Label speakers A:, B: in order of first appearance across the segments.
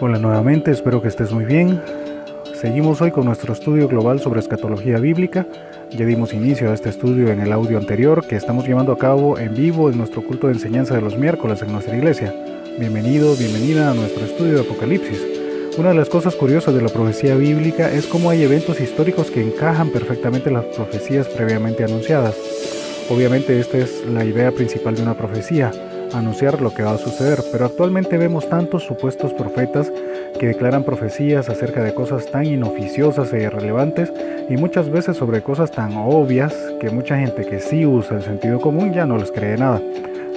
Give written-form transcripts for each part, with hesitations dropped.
A: Hola nuevamente, espero que estés muy bien. Seguimos hoy con nuestro estudio global sobre escatología bíblica. Ya dimos inicio a este estudio en el audio anterior que estamos llevando a cabo en vivo en nuestro culto de enseñanza de los miércoles en nuestra iglesia. Bienvenido, bienvenida a nuestro estudio de Apocalipsis. Una de las cosas curiosas de la profecía bíblica es cómo hay eventos históricos que encajan perfectamente en las profecías previamente anunciadas. Obviamente esta es la idea principal de una profecía, anunciar lo que va a suceder, pero actualmente vemos tantos supuestos profetas que declaran profecías acerca de cosas tan inoficiosas e irrelevantes y muchas veces sobre cosas tan obvias que mucha gente que sí usa el sentido común ya no les cree nada.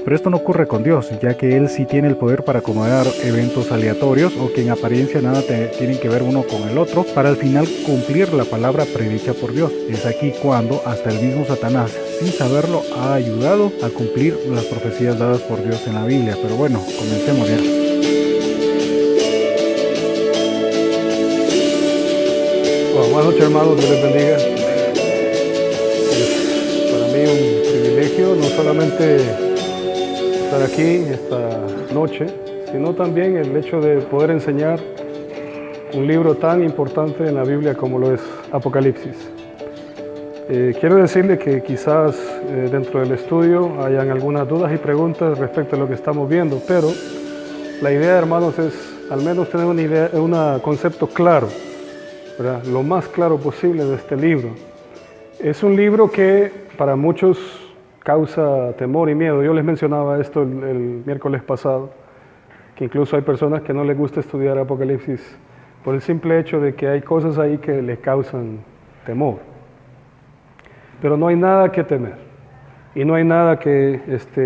A: Pero esto no ocurre con Dios, ya que Él sí tiene el poder para acomodar eventos aleatorios o que en apariencia nada tienen que ver uno con el otro, para al final cumplir la palabra predicha por Dios. Es aquí cuando hasta el mismo Satanás, sin saberlo, ha ayudado a cumplir las profecías dadas por Dios en la Biblia. Pero bueno, comencemos ya.
B: Bueno, buenas noches, hermanos, Dios les bendiga. Es para mí un privilegio no solamente estar aquí esta noche, sino también el hecho de poder enseñar un libro tan importante en la Biblia como lo es Apocalipsis. Quiero decirle que quizás dentro del estudio hayan algunas dudas y preguntas respecto a lo que estamos viendo, pero la idea, hermanos, es al menos tener un concepto claro, ¿verdad? Lo más claro posible de este libro. Es un libro que para muchos causa temor y miedo. Yo les mencionaba esto el miércoles pasado, que incluso hay personas que no les gusta estudiar Apocalipsis por el simple hecho de que hay cosas ahí que les causan temor. Pero no hay nada que temer y no hay nada que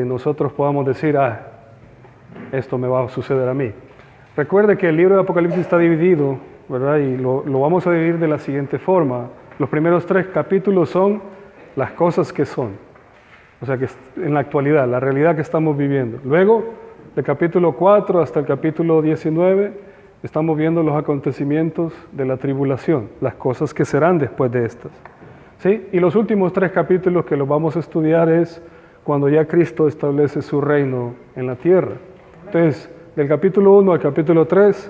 B: nosotros podamos decir, esto me va a suceder a mí. Recuerde que el libro de Apocalipsis está dividido, ¿verdad? Y lo vamos a dividir de la siguiente forma. Los primeros 3 capítulos son las cosas que son, o sea que en la actualidad, la realidad que estamos viviendo. Luego, del capítulo 4 hasta el capítulo 19, estamos viendo los acontecimientos de la tribulación, las cosas que serán después de estas. ¿Sí? Y los últimos 3 capítulos que los vamos a estudiar es cuando ya Cristo establece su reino en la tierra. Entonces, del capítulo 1 al capítulo 3,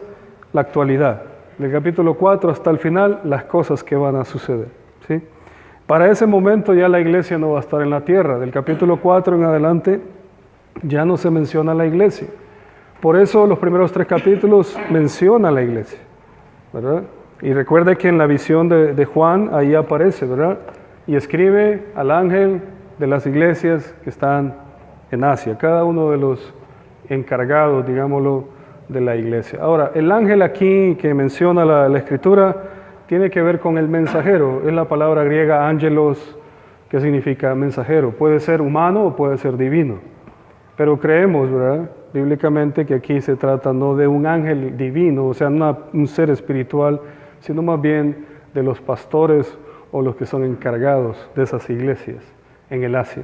B: la actualidad. Del capítulo 4 hasta el final, las cosas que van a suceder. ¿Sí? Para ese momento ya la iglesia no va a estar en la tierra. Del capítulo 4 en adelante ya no se menciona la iglesia. Por eso los primeros 3 capítulos menciona la iglesia, ¿verdad? Y recuerde que en la visión de Juan ahí aparece, ¿verdad? Y escribe al ángel de las iglesias que están en Asia, cada uno de los encargados, digámoslo, de la iglesia. Ahora, el ángel aquí que menciona la escritura tiene que ver con el mensajero. Es la palabra griega ángelos, que significa mensajero. Puede ser humano o puede ser divino. Pero creemos, ¿verdad?, bíblicamente que aquí se trata no de un ángel divino, o sea, un ser espiritual, sino más bien de los pastores o los que son encargados de esas iglesias en el Asia.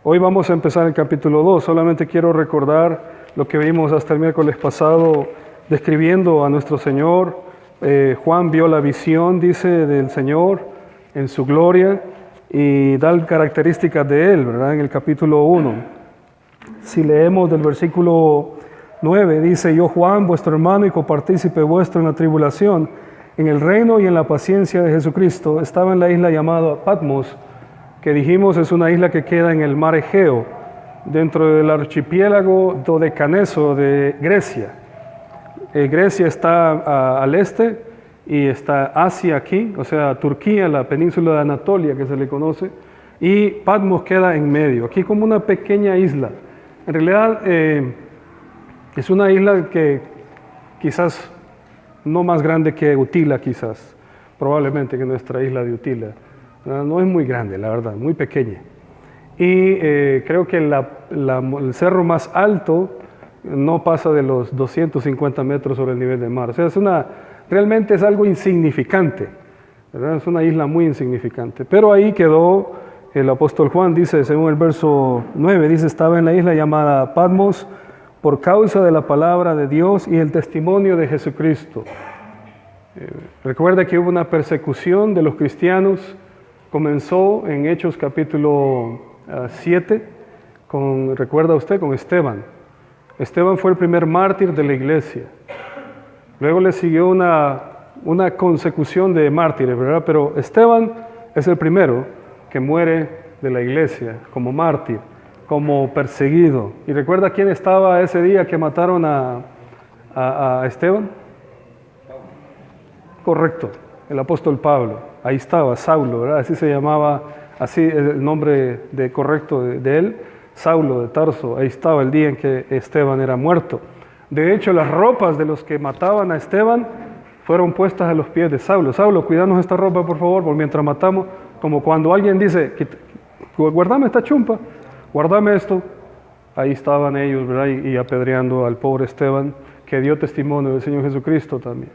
B: Hoy vamos a empezar el capítulo 2. Solamente quiero recordar lo que vimos hasta el miércoles pasado describiendo a nuestro Señor. Juan vio la visión, dice, del Señor en su gloria y da características de Él, ¿verdad? En el capítulo 1. Si leemos del versículo 9, dice: yo Juan, vuestro hermano y copartícipe vuestro en la tribulación, en el reino y en la paciencia de Jesucristo, estaba en la isla llamada Patmos, que dijimos es una isla que queda en el mar Egeo, dentro del archipiélago dodecaneso de Grecia. Grecia está al este y está Asia aquí, o sea, Turquía, la península de Anatolia que se le conoce, y Patmos queda en medio, aquí como una pequeña isla. En realidad es una isla que quizás no más grande que Utila, quizás, probablemente que nuestra isla de Utila. No es muy grande, la verdad, muy pequeña. Y creo que el cerro más alto no pasa de los 250 metros sobre el nivel del mar. O sea, realmente es algo insignificante, ¿verdad? Es una isla muy insignificante. Pero ahí quedó, el apóstol Juan dice, según el verso 9, dice: estaba en la isla llamada Patmos por causa de la palabra de Dios y el testimonio de Jesucristo. Recuerda que hubo una persecución de los cristianos, comenzó en Hechos capítulo 7, recuerda usted, con Esteban. Esteban fue el primer mártir de la iglesia. Luego le siguió una consecución de mártires, ¿verdad? Pero Esteban es el primero que muere de la iglesia como mártir, como perseguido. ¿Y recuerda quién estaba ese día que mataron a Esteban? Correcto, el apóstol Pablo. Ahí estaba, Saulo, ¿verdad? Así se llamaba, así el nombre correcto de él, Saulo de Tarso. Ahí estaba el día en que Esteban era muerto. De hecho, las ropas de los que mataban a Esteban fueron puestas a los pies de Saulo. Saulo, cuídanos esta ropa, por favor, por mientras matamos. Como cuando alguien dice, guardame esta chumpa, guardame esto. Ahí estaban ellos, ¿verdad? Y apedreando al pobre Esteban, que dio testimonio del Señor Jesucristo también.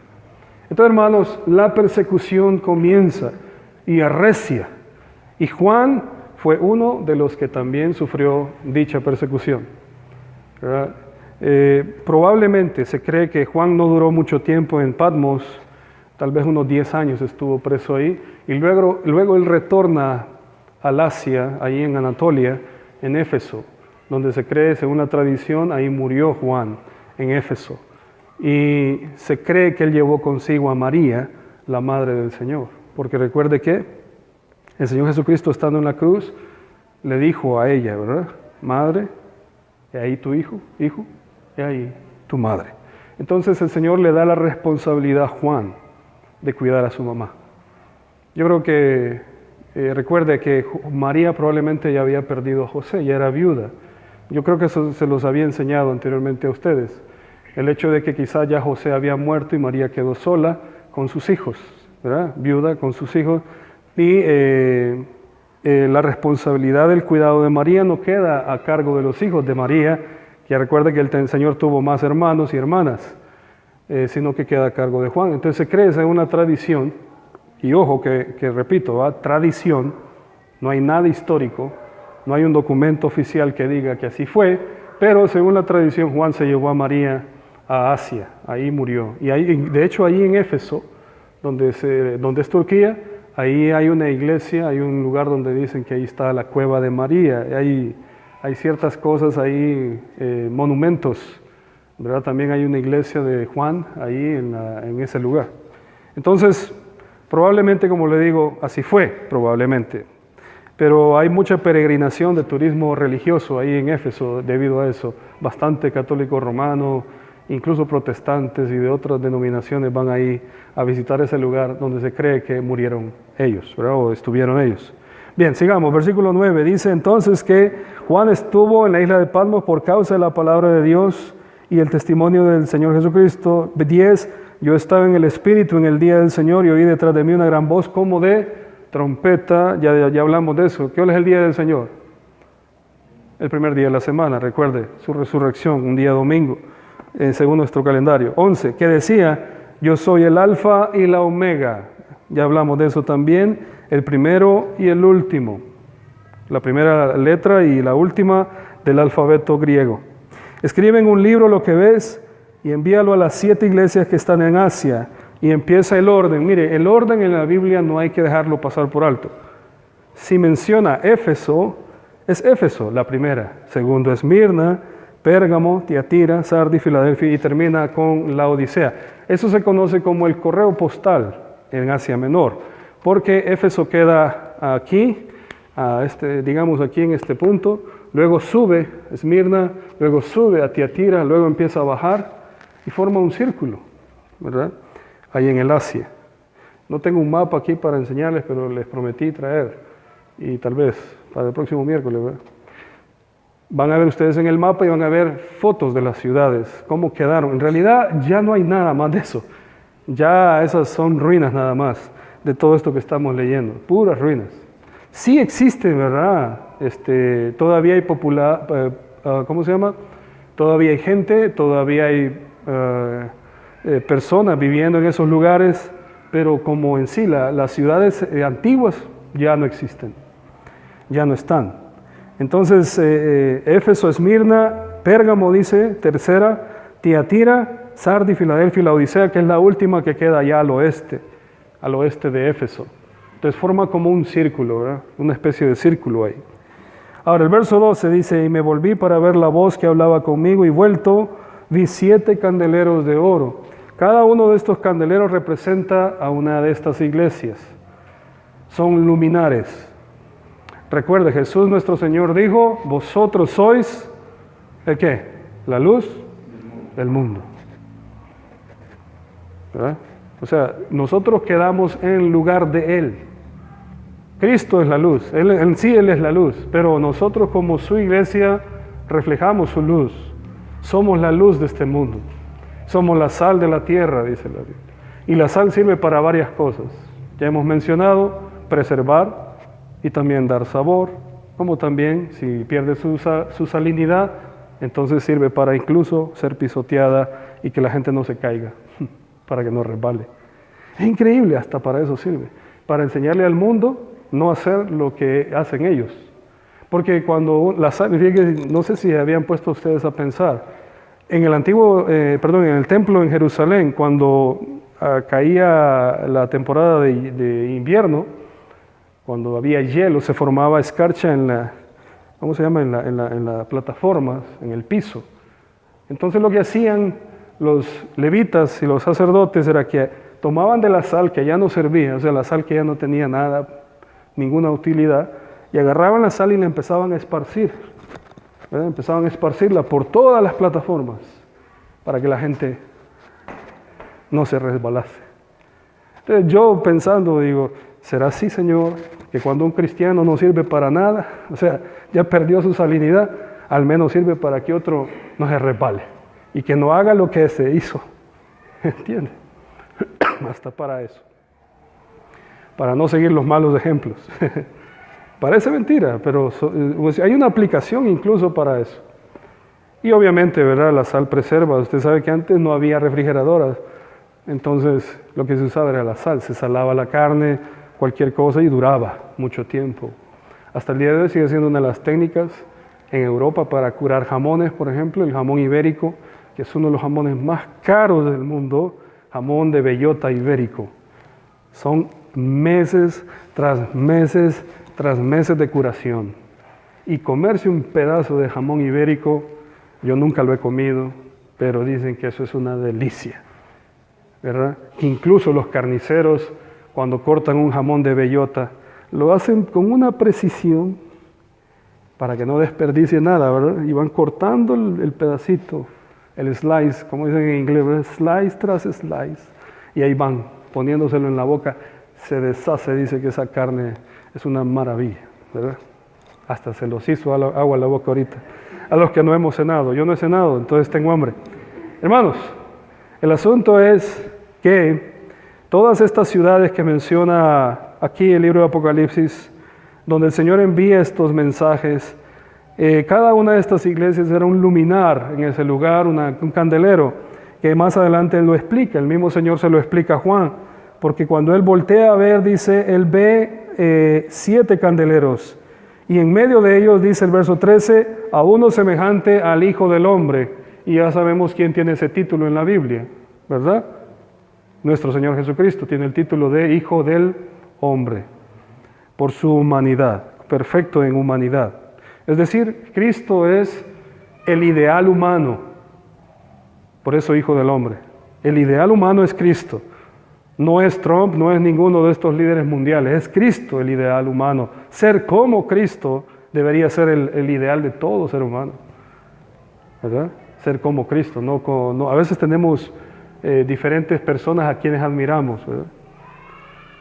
B: Entonces, hermanos, la persecución comienza y arrecia. Y Juan fue uno de los que también sufrió dicha persecución, ¿verdad? Probablemente se cree que Juan no duró mucho tiempo en Patmos, tal vez unos 10 años estuvo preso ahí, y luego él retorna al Asia, ahí en Anatolia, en Éfeso, donde se cree, según la tradición, ahí murió Juan, en Éfeso. Y se cree que él llevó consigo a María, la madre del Señor, porque recuerde que el Señor Jesucristo, estando en la cruz, le dijo a ella, ¿verdad? Madre, y ahí tu hijo, y ahí tu madre. Entonces el Señor le da la responsabilidad a Juan de cuidar a su mamá. Yo creo que recuerde que María probablemente ya había perdido a José, ya era viuda. Yo creo que eso se los había enseñado anteriormente a ustedes. El hecho de que quizás ya José había muerto y María quedó sola con sus hijos, ¿verdad? Viuda con sus hijos. Y la responsabilidad del cuidado de María no queda a cargo de los hijos de María, que recuerde que el Señor tuvo más hermanos y hermanas, sino que queda a cargo de Juan. Entonces se cree, es una tradición, y ojo que repito, ¿va? Tradición, no hay nada histórico, no hay un documento oficial que diga que así fue, pero según la tradición Juan se llevó a María a Asia, ahí murió. Y ahí, de hecho ahí en Éfeso, donde es Turquía, ahí hay una iglesia, hay un lugar donde dicen que ahí está la cueva de María, hay ciertas cosas ahí, monumentos, ¿verdad? También hay una iglesia de Juan ahí en ese lugar. Entonces, probablemente, como le digo, así fue, probablemente. Pero hay mucha peregrinación de turismo religioso ahí en Éfeso debido a eso. Bastante católico romano, incluso protestantes y de otras denominaciones van ahí a visitar ese lugar donde se cree que murieron ellos, ¿verdad? O estuvieron ellos. Bien, sigamos, versículo 9, dice entonces que Juan estuvo en la isla de Patmos por causa de la palabra de Dios y el testimonio del Señor Jesucristo. 10, yo estaba en el Espíritu en el día del Señor y oí detrás de mí una gran voz como de trompeta, ya hablamos de eso. ¿Qué hora es el día del Señor? El primer día de la semana, recuerde, su resurrección, un día domingo, según nuestro calendario. 11, que decía, yo soy el alfa y la omega. Ya hablamos de eso también. El primero y el último, la primera letra y la última del alfabeto griego. Escribe en un libro lo que ves y envíalo a las 7 iglesias que están en Asia. Y empieza el orden. Mire, el orden en la Biblia no hay que dejarlo pasar por alto. Si menciona Éfeso, es Éfeso la primera. Segundo, Esmirna, Pérgamo, Tiatira, Sardis, Filadelfia y termina con la Odisea. Eso se conoce como el correo postal en Asia Menor. Porque Éfeso queda aquí, digamos aquí en este punto, luego sube Esmirna, luego sube a Tiatira, luego empieza a bajar y forma un círculo, ¿verdad? Ahí en el Asia. No tengo un mapa aquí para enseñarles, pero les prometí traer, y tal vez para el próximo miércoles, ¿verdad? Van a ver ustedes en el mapa y van a ver fotos de las ciudades, cómo quedaron. En realidad ya no hay nada más de eso, ya esas son ruinas nada más. De todo esto que estamos leyendo, puras ruinas. Sí existe, ¿verdad? Todavía hay ¿cómo se llama? Todavía hay gente, todavía hay personas viviendo en esos lugares, pero como en sí las ciudades antiguas ya no existen, ya no están. Entonces, Éfeso, Esmirna, Pérgamo dice, tercera, Tiatira, Sardis, Filadelfia y la Odisea, que es la última que queda allá al oeste de Éfeso. Entonces forma como un círculo, ¿verdad? Una especie de círculo ahí. Ahora el verso 12 dice, y me volví para ver la voz que hablaba conmigo y vuelto vi 7 candeleros de oro, Cada uno de estos candeleros representa a una de estas iglesias. Son luminares. Recuerde, Jesús nuestro Señor dijo, vosotros sois, ¿el qué? La luz del mundo. ¿Verdad? O sea, nosotros quedamos en lugar de Él. Cristo es la luz, Él es la luz, pero nosotros como su iglesia reflejamos su luz. Somos la luz de este mundo. Somos la sal de la tierra, dice la Biblia. Y la sal sirve para varias cosas. Ya hemos mencionado, preservar y también dar sabor, como también si pierde su salinidad, entonces sirve para incluso ser pisoteada y que la gente no se caiga, para que no resbale. Es increíble, hasta para eso sirve. Para enseñarle al mundo no hacer lo que hacen ellos. Porque cuando la sal, no sé si habían puesto ustedes a pensar, en el templo en Jerusalén, cuando caía la temporada de invierno, cuando había hielo, se formaba escarcha en las plataformas, en el piso. Entonces lo que hacían los levitas y los sacerdotes era que tomaban de la sal que ya no servía, o sea, la sal que ya no tenía nada, ninguna utilidad, y agarraban la sal y la empezaban a esparcir. ¿Verdad? Empezaban a esparcirla por todas las plataformas para que la gente no se resbalase. Entonces yo pensando, digo, ¿será así, Señor, que cuando un cristiano no sirve para nada, o sea, ya perdió su salinidad, al menos sirve para que otro no se resbale y que no haga lo que se hizo? ¿Entiende? Hasta para eso. Para no seguir los malos ejemplos. Parece mentira, pero hay una aplicación incluso para eso. Y obviamente, ¿verdad? La sal preserva. Usted sabe que antes no había refrigeradoras. Entonces, lo que se usaba era la sal. Se salaba la carne, cualquier cosa, y duraba mucho tiempo. Hasta el día de hoy sigue siendo una de las técnicas en Europa para curar jamones, por ejemplo, el jamón ibérico, que es uno de los jamones más caros del mundo, jamón de bellota ibérico. Son meses tras meses de curación. Y comerse un pedazo de jamón ibérico, yo nunca lo he comido, pero dicen que eso es una delicia, ¿verdad? Incluso los carniceros, cuando cortan un jamón de bellota, lo hacen con una precisión para que no desperdicie nada, ¿verdad? Y van cortando el pedacito, el slice, como dicen en inglés, ¿verdad? Slice tras slice, y ahí van poniéndoselo en la boca. Se deshace, dice que esa carne es una maravilla, ¿verdad? Hasta se los hizo agua a la boca ahorita. A los que no hemos cenado, yo no he cenado, entonces tengo hambre. Hermanos, el asunto es que todas estas ciudades que menciona aquí el libro de Apocalipsis, donde el Señor envía estos mensajes, cada una de estas iglesias era un luminar en ese lugar, un candelero, que más adelante Él lo explica, el mismo Señor se lo explica a Juan, porque cuando Él voltea a ver, dice, Él ve 7 candeleros, y en medio de ellos, dice el verso 13, a uno semejante al Hijo del Hombre, y ya sabemos quién tiene ese título en la Biblia, ¿verdad? Nuestro Señor Jesucristo tiene el título de Hijo del Hombre, por su humanidad, perfecto en humanidad. Es decir, Cristo es el ideal humano, por eso Hijo del Hombre. El ideal humano es Cristo. No es Trump, no es ninguno de estos líderes mundiales, es Cristo el ideal humano. Ser como Cristo debería ser el ideal de todo ser humano, ¿verdad? Ser como Cristo, no. A veces tenemos diferentes personas a quienes admiramos, ¿verdad?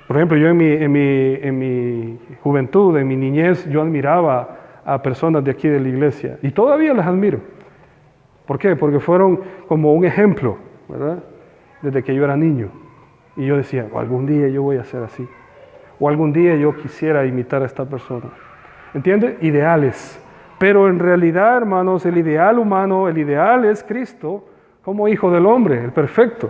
B: Por ejemplo, yo en mi juventud, en mi niñez, yo admiraba a personas de aquí de la iglesia y todavía las admiro. ¿Por qué? Porque fueron como un ejemplo, ¿verdad? Desde que yo era niño. Y yo decía, algún día yo voy a ser así. O algún día yo quisiera imitar a esta persona. ¿Entiende? Ideales. Pero en realidad, hermanos, el ideal humano, el ideal es Cristo como Hijo del Hombre, el perfecto.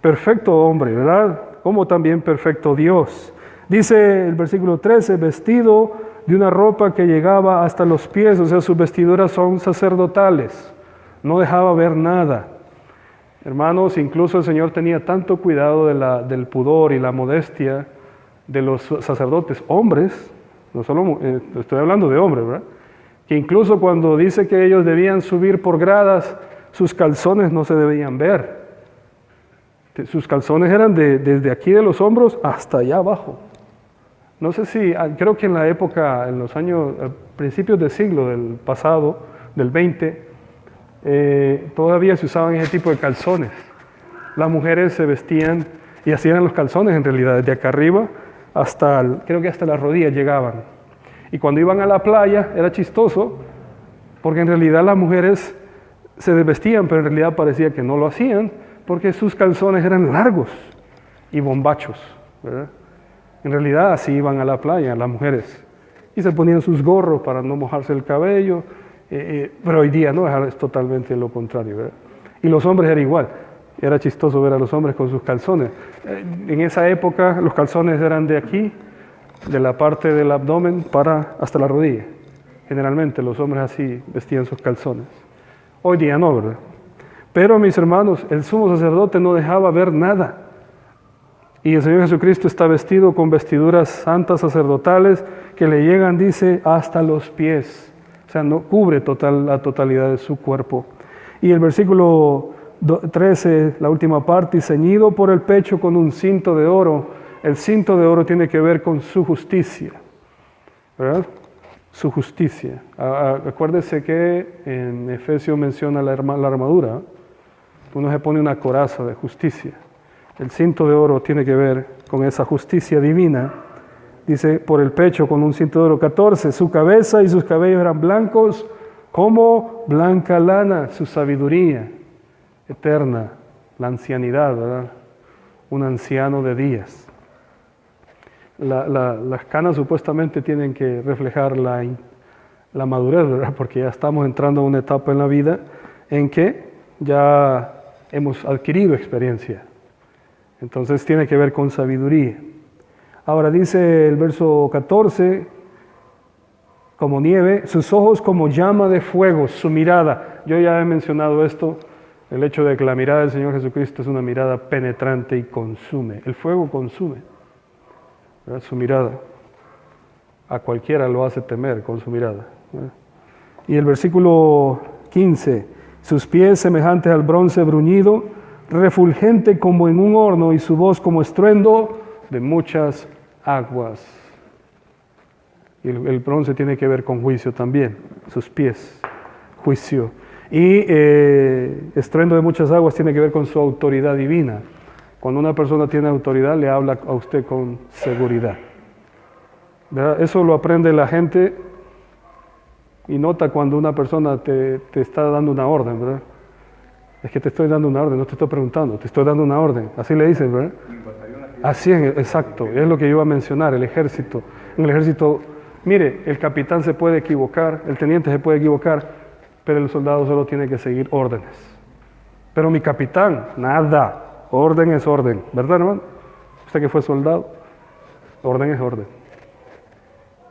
B: Perfecto hombre, ¿verdad? Como también perfecto Dios. Dice el versículo 13, vestido de una ropa que llegaba hasta los pies, o sea, sus vestiduras son sacerdotales. No dejaba ver nada. Hermanos, incluso el Señor tenía tanto cuidado del pudor y la modestia de los sacerdotes, hombres, no solo estoy hablando de hombres, ¿verdad? Que incluso cuando dice que ellos debían subir por gradas, sus calzones no se debían ver. Sus calzones eran desde aquí de los hombros hasta allá abajo. No sé si, creo que en la época, en los años, principios del siglo del pasado, del 20, todavía se usaban ese tipo de calzones. Las mujeres se vestían y así eran los calzones en realidad, desde acá arriba hasta, creo que hasta las rodillas llegaban. Y cuando iban a la playa era chistoso, porque en realidad las mujeres se desvestían, pero en realidad parecía que no lo hacían, porque sus calzones eran largos y bombachos, ¿verdad? En realidad así iban a la playa las mujeres y se ponían sus gorros para no mojarse el cabello, pero hoy día no, es totalmente lo contrario, ¿verdad? Y los hombres era igual, era chistoso ver a los hombres con sus calzones. En esa época los calzones eran de aquí, de la parte del abdomen hasta la rodilla. Generalmente los hombres así vestían sus calzones. Hoy día no, ¿verdad? Pero mis hermanos, el sumo sacerdote no dejaba ver nada. Y el Señor Jesucristo está vestido con vestiduras santas sacerdotales que le llegan, dice, hasta los pies. O sea, no cubre la totalidad de su cuerpo. Y el versículo 13, la última parte, y ceñido por el pecho con un cinto de oro. El cinto de oro tiene que ver con su justicia, ¿verdad? Su justicia. Acuérdese que en Efesios menciona la armadura. Uno se pone una coraza de justicia. El cinto de oro tiene que ver con esa justicia divina. Dice, por el pecho con un cinto de oro. 14, su cabeza y sus cabellos eran blancos como blanca lana, su sabiduría eterna, la ancianidad, ¿verdad? Un anciano de días. Las canas supuestamente tienen que reflejar la madurez, ¿verdad? Porque ya estamos entrando a una etapa en la vida en que ya hemos adquirido experiencia. Entonces tiene que ver con sabiduría. Ahora dice el verso 14, como nieve, sus ojos como llama de fuego, su mirada. Yo ya he mencionado esto, el hecho de que la mirada del Señor Jesucristo es una mirada penetrante y consume. El fuego consume, ¿verdad? Su mirada. A cualquiera lo hace temer con su mirada, ¿verdad? Y el versículo 15, sus pies semejantes al bronce bruñido, refulgente como en un horno, y su voz como estruendo de muchas aguas. Y el bronce tiene que ver con juicio también, sus pies, juicio. Y estruendo de muchas aguas tiene que ver con su autoridad divina. Cuando una persona tiene autoridad, le habla a usted con seguridad, ¿verdad? Eso lo aprende la gente y nota cuando una persona te está dando una orden, ¿verdad? Es que te estoy dando una orden, no te estoy preguntando, te estoy dando una orden. Así le dicen, ¿verdad? Así es, exacto. Es lo que yo iba a mencionar, el ejército. En el ejército, mire, el capitán se puede equivocar, el teniente se puede equivocar, pero el soldado solo tiene que seguir órdenes. Pero mi capitán, nada. Orden es orden, ¿verdad, hermano? Usted que fue soldado, orden es orden.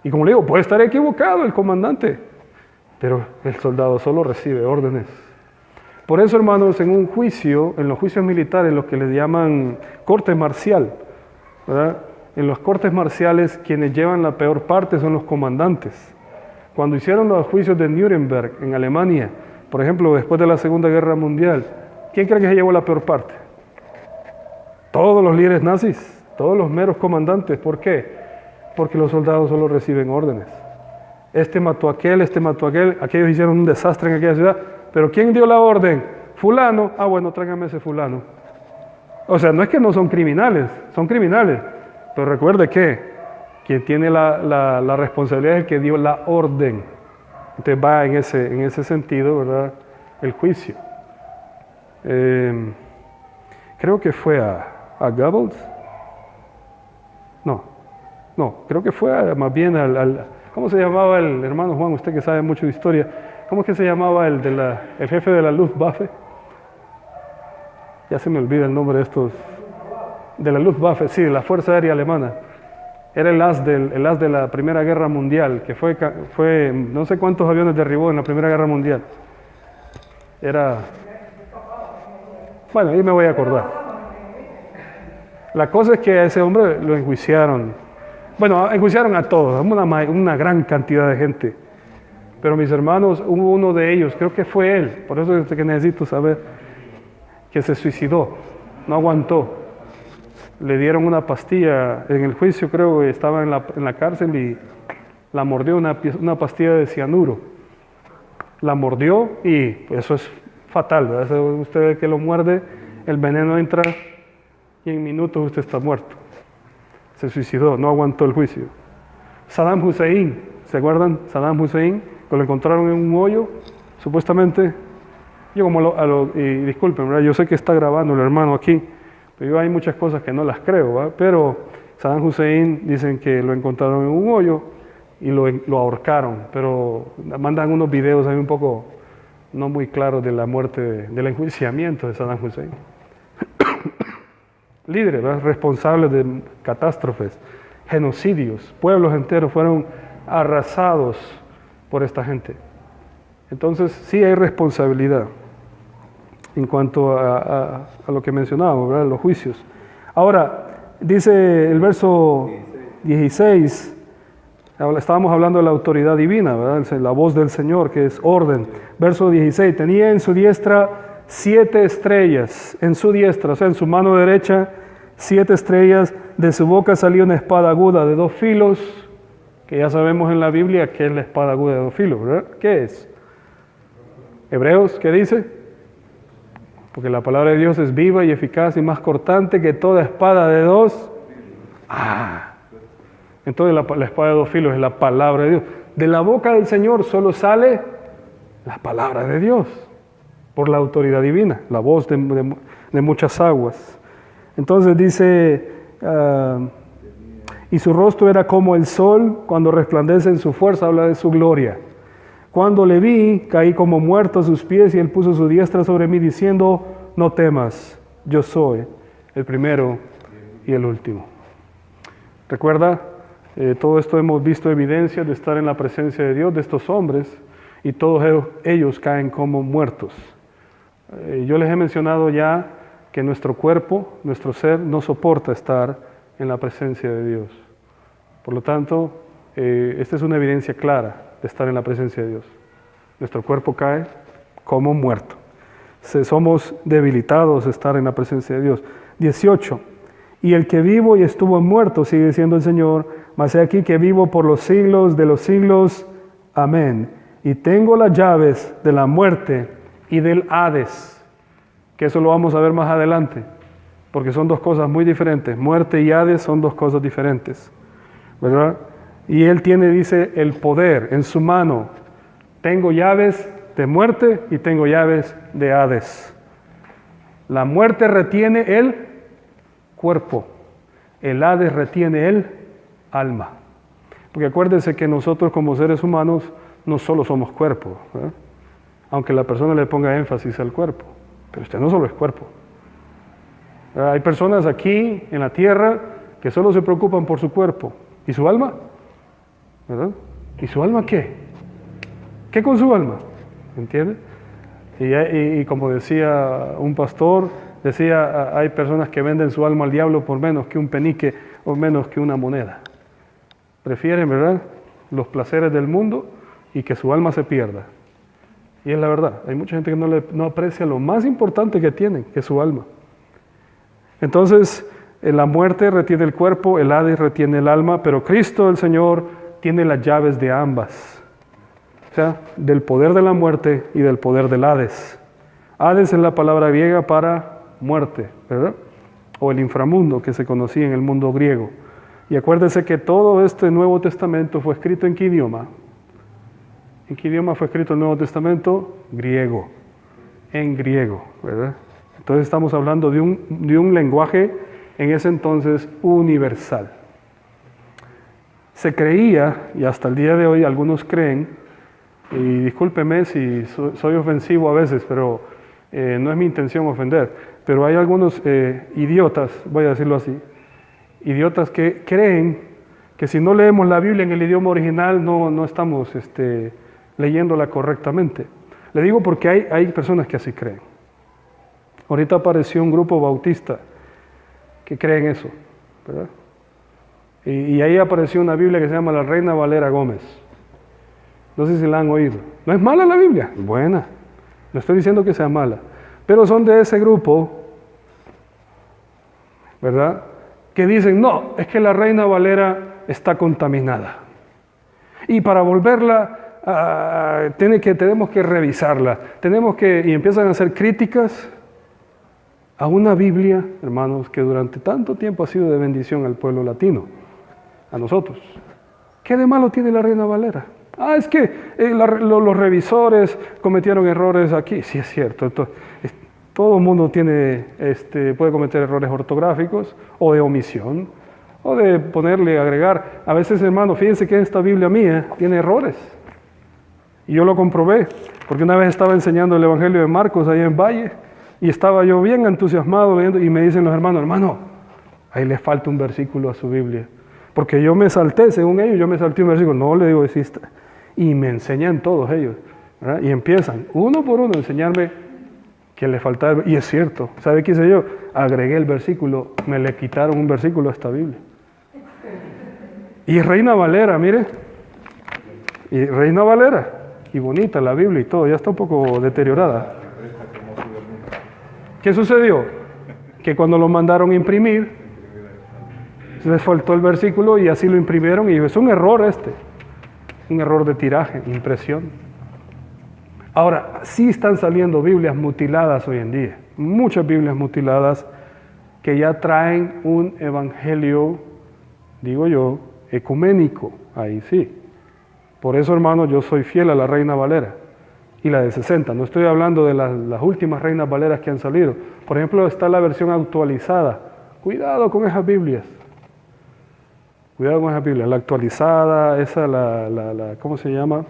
B: Y como le digo, puede estar equivocado el comandante, pero el soldado solo recibe órdenes. Por eso, hermanos, en un juicio, en los juicios militares, los que les llaman corte marcial, ¿verdad? En los cortes marciales, quienes llevan la peor parte son los comandantes. Cuando hicieron los juicios de Nuremberg en Alemania, por ejemplo, después de la Segunda Guerra Mundial, ¿quién cree que se llevó la peor parte? Todos los líderes nazis, todos los meros comandantes. ¿Por qué? Porque los soldados solo reciben órdenes. Este mató a aquel, aquellos hicieron un desastre en aquella ciudad, pero ¿quién dio la orden? Fulano, bueno, tráigame ese fulano. O sea, no es que no son criminales, pero recuerde que quien tiene la responsabilidad es el que dio la orden. Entonces va en ese sentido, ¿verdad? El juicio. Creo que fue a Goebbels. No, creo que fue más bien ¿cómo se llamaba el hermano Juan? Usted que sabe mucho de historia. ¿Cómo es que se llamaba el jefe de la Luftwaffe? Ya se me olvida el nombre de estos. De la Luftwaffe, sí, de la Fuerza Aérea Alemana. Era el as de la Primera Guerra Mundial, que fue no sé cuántos aviones derribó en la Primera Guerra Mundial. Bueno, ahí me voy a acordar. La cosa es que a ese hombre lo enjuiciaron. Bueno, enjuiciaron a todos, una gran cantidad de gente. Pero mis hermanos, hubo uno de ellos, creo que fue él, por eso es que necesito saber, que se suicidó. no aguantó. Le dieron una pastilla en el juicio, creo que estaba en la cárcel y la mordió una pastilla de cianuro. La mordió y eso es fatal, ¿verdad? Usted ve que lo muerde, el veneno entra y en minutos usted está muerto. Se suicidó, no aguantó el juicio. Saddam Hussein, ¿se acuerdan? Saddam Hussein, que lo encontraron en un hoyo, supuestamente. Yo como y disculpen, ¿verdad? Yo sé que está grabando el hermano aquí, pero yo hay muchas cosas que no las creo, ¿verdad? Pero Saddam Hussein dicen que lo encontraron en un hoyo y lo ahorcaron, pero mandan unos videos ahí un poco no muy claros de la muerte, del enjuiciamiento de Saddam Hussein. Líderes, ¿verdad? Responsables de catástrofes, genocidios, pueblos enteros fueron arrasados por esta gente. Entonces sí hay responsabilidad en cuanto a lo que mencionábamos, ¿verdad? Los juicios. Ahora, dice el verso 16, estábamos hablando de la autoridad divina, ¿verdad? La voz del Señor, que es orden. Verso 16, tenía en su diestra 7 estrellas, en su diestra, o sea, en su mano derecha, 7 estrellas, de su boca salió una espada aguda de 2 filos, que ya sabemos en la Biblia que es la espada aguda de 2 filos, ¿verdad? ¿Qué es? Hebreos, ¿qué dice? Porque la palabra de Dios es viva y eficaz y más cortante que toda espada de 2. Entonces la espada de 2 filos es la palabra de Dios. De la boca del Señor solo sale la palabra de Dios, por la autoridad divina, la voz de muchas aguas. Entonces dice, y su rostro era como el sol cuando resplandece en su fuerza, habla de su gloria. Cuando le vi, caí como muerto a sus pies y él puso su diestra sobre mí diciendo, no temas, yo soy el primero y el último. Recuerda, todo esto hemos visto evidencia de estar en la presencia de Dios, de estos hombres, y todos ellos caen como muertos. Yo les he mencionado ya que nuestro cuerpo, nuestro ser, no soporta estar en la presencia de Dios. Por lo tanto, esta es una evidencia clara de estar en la presencia de Dios. Nuestro cuerpo cae como muerto. Somos debilitados de estar en la presencia de Dios. 18. Y el que vivo y estuvo muerto, sigue diciendo el Señor, mas he aquí que vivo por los siglos de los siglos. Amén. Y tengo las llaves de la muerte y del Hades. Que eso lo vamos a ver más adelante, porque son dos cosas muy diferentes. Muerte y Hades son dos cosas diferentes, ¿verdad? Y él tiene, dice, el poder en su mano. Tengo llaves de muerte y tengo llaves de Hades. La muerte retiene el cuerpo, el Hades retiene el alma. Porque acuérdense que nosotros como seres humanos no solo somos cuerpo, ¿verdad? Aunque la persona le ponga énfasis al cuerpo. Pero usted no solo es cuerpo. Hay personas aquí en la tierra que solo se preocupan por su cuerpo. ¿Y su alma? ¿Y su alma qué? ¿Qué con su alma? ¿Entiende? Y como decía un pastor, hay personas que venden su alma al diablo por menos que un penique o menos que una moneda. Prefieren, ¿verdad?, los placeres del mundo y que su alma se pierda. Y es la verdad, hay mucha gente que no aprecia lo más importante que tienen, que es su alma. Entonces, la muerte retiene el cuerpo, el Hades retiene el alma, pero Cristo el Señor tiene las llaves de ambas. O sea, del poder de la muerte y del poder del Hades. Hades es la palabra griega para muerte, ¿verdad? O el inframundo que se conocía en el mundo griego. Y acuérdense que todo este Nuevo Testamento fue escrito ¿en qué idioma? ¿En qué idioma fue escrito el Nuevo Testamento? Griego. En griego, ¿verdad? Entonces estamos hablando de un lenguaje en ese entonces universal. Se creía, y hasta el día de hoy algunos creen, y discúlpeme si soy ofensivo a veces, pero no es mi intención ofender, pero hay algunos idiotas, voy a decirlo así, idiotas que creen que si no leemos la Biblia en el idioma original no estamos leyéndola correctamente. Le digo porque hay personas que así creen. Ahorita apareció un grupo bautista que creen eso, ¿verdad? Y ahí apareció una Biblia que se llama la Reina Valera Gómez. No sé si la han oído. ¿No es mala la Biblia? Buena. No estoy diciendo que sea mala. Pero son de ese grupo ¿verdad? Que dicen, no, es que la Reina Valera está contaminada. Y para volverla, tenemos que revisarla. Y empiezan a hacer críticas a una Biblia, hermanos, que durante tanto tiempo ha sido de bendición al pueblo latino, a nosotros. ¿Qué de malo tiene la Reina Valera? Es que los revisores cometieron errores aquí. Sí, es cierto. Todo el mundo puede cometer errores ortográficos o de omisión o de agregar. A veces, hermano, fíjense que esta Biblia mía tiene errores. Y yo lo comprobé, porque una vez estaba enseñando el Evangelio de Marcos allá en Valle y estaba yo bien entusiasmado leyendo y me dicen los hermanos, hermano, ahí le falta un versículo a su Biblia. Porque yo me salté, según ellos, un versículo. No, le digo, existe. Y me enseñan todos ellos, ¿verdad? Y empiezan, uno por uno, a enseñarme que le faltaba. Y es cierto, ¿sabe qué hice yo? Agregué el versículo, me le quitaron un versículo a esta Biblia. Y Reina Valera, mire. Y Reina Valera. Y bonita la Biblia y todo, ya está un poco deteriorada. ¿Qué sucedió? Que cuando lo mandaron a imprimir, les faltó el versículo y así lo imprimieron y es un error un error de tiraje, impresión. Ahora, sí están saliendo Biblias mutiladas hoy en día, muchas Biblias mutiladas que ya traen un evangelio, digo yo, ecuménico, ahí sí. Por eso, hermanos, yo soy fiel a la Reina Valera y la de 60. No estoy hablando de las últimas Reinas Valeras que han salido. Por ejemplo, está la versión actualizada. Cuidado con esas Biblias. Cuidado con esas Biblias. La actualizada, ¿cómo se llama?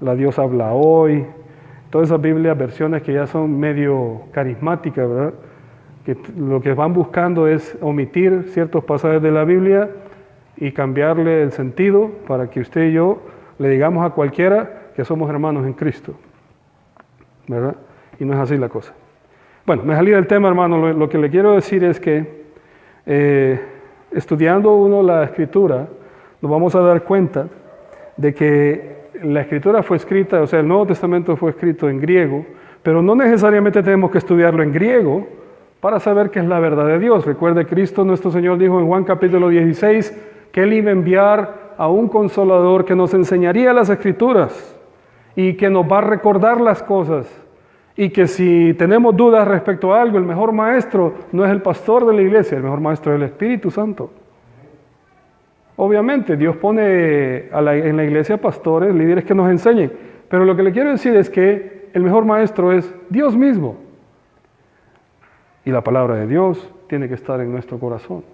B: La Dios habla hoy. Todas esas Biblias, versiones que ya son medio carismáticas, ¿verdad? Que lo que van buscando es omitir ciertos pasajes de la Biblia y cambiarle el sentido para que usted y yo le digamos a cualquiera que somos hermanos en Cristo, ¿verdad? Y no es así la cosa. Bueno, me salí del tema, hermano. Lo que le quiero decir es que estudiando uno la Escritura, nos vamos a dar cuenta de que la Escritura fue escrita, o sea, el Nuevo Testamento fue escrito en griego, pero no necesariamente tenemos que estudiarlo en griego para saber qué es la verdad de Dios. Recuerde, Cristo nuestro Señor dijo en Juan capítulo 16 que Él iba a enviar a un consolador que nos enseñaría las Escrituras y que nos va a recordar las cosas, y que si tenemos dudas respecto a algo, el mejor maestro no es el pastor de la iglesia, el mejor maestro es el Espíritu Santo. Obviamente Dios pone en la iglesia pastores, líderes que nos enseñen, pero lo que le quiero decir es que el mejor maestro es Dios mismo, y la palabra de Dios tiene que estar en nuestro corazón.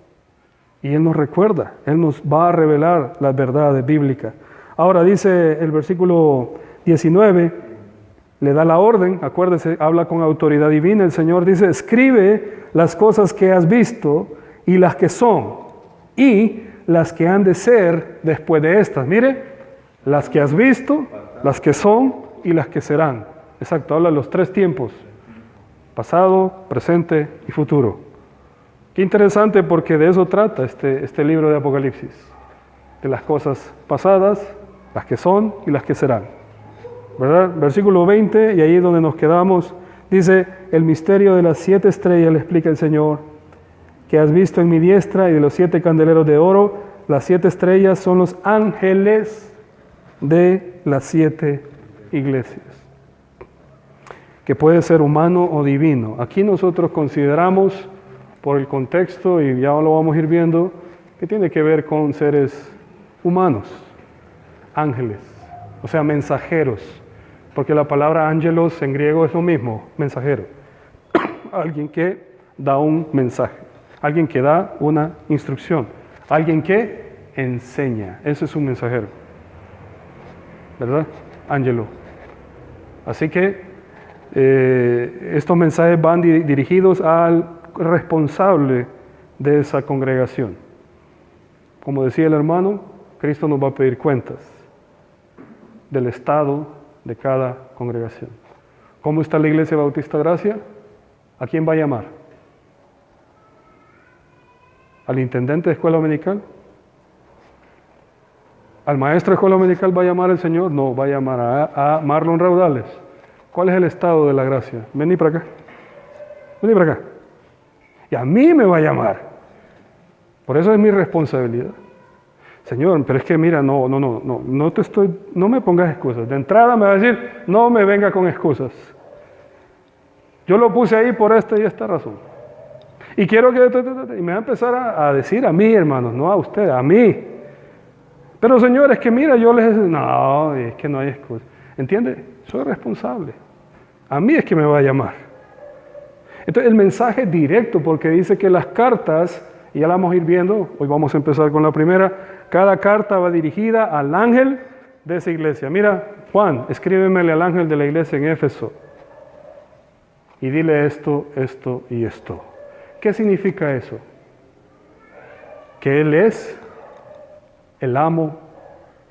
B: Y Él nos recuerda, Él nos va a revelar las verdades bíblicas. Ahora dice el versículo 19, le da la orden, acuérdese, habla con autoridad divina. El Señor dice, escribe las cosas que has visto y las que son, y las que han de ser después de estas. Mire, las que has visto, las que son y las que serán. Exacto, habla de los tres tiempos, pasado, presente y futuro. Qué interesante, porque de eso trata este libro de Apocalipsis, de las cosas pasadas, las que son y las que serán, ¿verdad? Versículo 20, y ahí es donde nos quedamos, dice, el misterio de las 7 estrellas, le explica el Señor, que has visto en mi diestra, y de los 7 candeleros de oro. Las 7 estrellas son los ángeles de las 7 iglesias, que puede ser humano o divino. Aquí nosotros consideramos, por el contexto, y ya lo vamos a ir viendo, que tiene que ver con seres humanos, ángeles, o sea, mensajeros, porque la palabra ángelos en griego es lo mismo, mensajero. Alguien que da un mensaje, alguien que da una instrucción, alguien que enseña, ese es un mensajero, ¿verdad? Ángelo. Así que estos mensajes van dirigidos al responsable de esa congregación. Como decía el hermano, Cristo nos va a pedir cuentas del estado de cada congregación. ¿Cómo está la Iglesia Bautista Gracia? ¿A quién va a llamar? ¿Al intendente de escuela dominical? ¿Al maestro de escuela dominical va a llamar el Señor? No, va a llamar a Marlon Raudales. ¿Cuál es el estado de la gracia? Vení para acá. Vení para acá. Y a mí me va a llamar. Por eso es mi responsabilidad. Señor, pero es que mira, no me pongas excusas. De entrada me va a decir, no me venga con excusas. Yo lo puse ahí por esta y esta razón. Y quiero que... Y me va a empezar a decir a mí, hermanos, no a usted, a mí. Pero Señor, es que mira, yo les... No, es que no hay excusa. ¿Entiende? Soy responsable. A mí es que me va a llamar. Entonces el mensaje es directo, porque dice que las cartas, y ya la vamos a ir viendo, hoy vamos a empezar con la primera, cada carta va dirigida al ángel de esa iglesia. Mira, Juan, escríbemele al ángel de la iglesia en Éfeso y dile esto, esto y esto. ¿Qué significa eso? Que Él es el amo,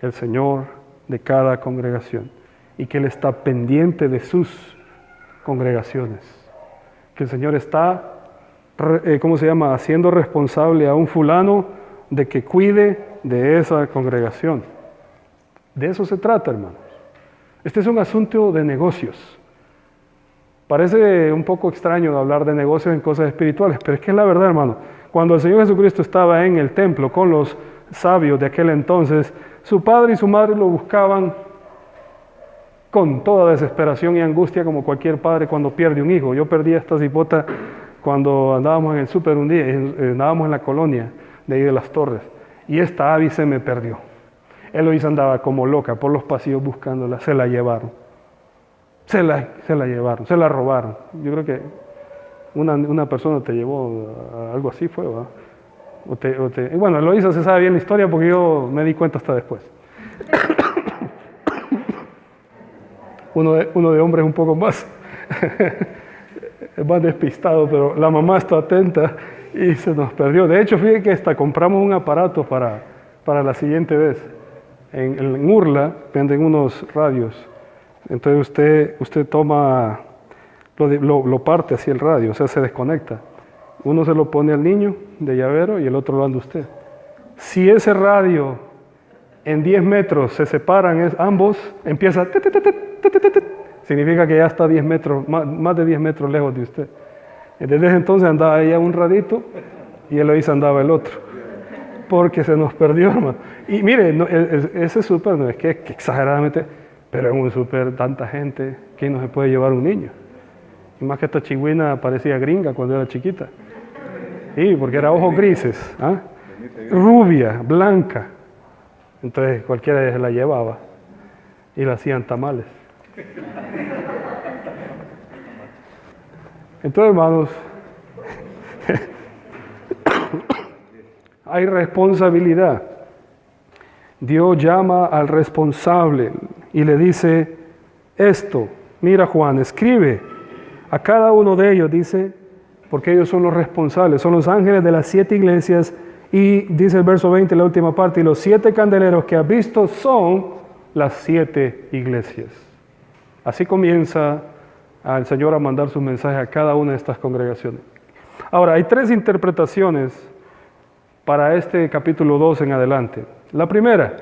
B: el Señor de cada congregación y que Él está pendiente de sus congregaciones. Que el Señor está, haciendo responsable a un fulano de que cuide de esa congregación. De eso se trata, hermanos. Este es un asunto de negocios. Parece un poco extraño hablar de negocios en cosas espirituales, pero es que es la verdad, hermano. Cuando el Señor Jesucristo estaba en el templo con los sabios de aquel entonces, su padre y su madre lo buscaban con toda desesperación y angustia, como cualquier padre cuando pierde un hijo. Yo perdí a esta cipota cuando andábamos en el súper un día, andábamos en la colonia de ahí de las Torres, y esta ave se me perdió. Eloísa andaba como loca por los pasillos buscándola, se la llevaron. Se la llevaron, se la robaron. Yo creo que una persona te llevó, algo así fue, ¿verdad? Bueno, Eloísa se sabe bien la historia porque yo me di cuenta hasta después. Uno de hombres un poco más, más despistado, pero la mamá está atenta y se nos perdió. De hecho, fíjense que hasta compramos un aparato para la siguiente vez. En Urla venden unos radios. Entonces usted toma, lo parte así el radio, o sea, se desconecta. Uno se lo pone al niño de llavero y el otro lo anda usted. Si ese radio en 10 metros se separan ambos, empieza... Significa que ya está 10 metros, más de 10 metros lejos de usted. Desde entonces andaba ella un radito y Eloísa andaba el otro. Porque se nos perdió, hermano. Y mire, ese súper no es que exageradamente... Pero en un súper, tanta gente, ¿quién no se puede llevar un niño? Y más que esta chigüina parecía gringa cuando era chiquita. Sí, porque era ojos grises, ¿ah? Rubia, blanca. Entonces cualquiera se la llevaba y la hacían tamales. Entonces, hermanos, hay responsabilidad. Dios llama al responsable y le dice esto. Mira, Juan, escribe a cada uno de ellos, dice, porque ellos son los responsables, son los ángeles de las 7 iglesias, y dice el verso 20, la última parte, y los 7 candeleros que has visto son las 7 iglesias. Así comienza el Señor a mandar sus mensajes a cada una de estas congregaciones. Ahora, hay 3 interpretaciones para este capítulo 2 en adelante. La primera,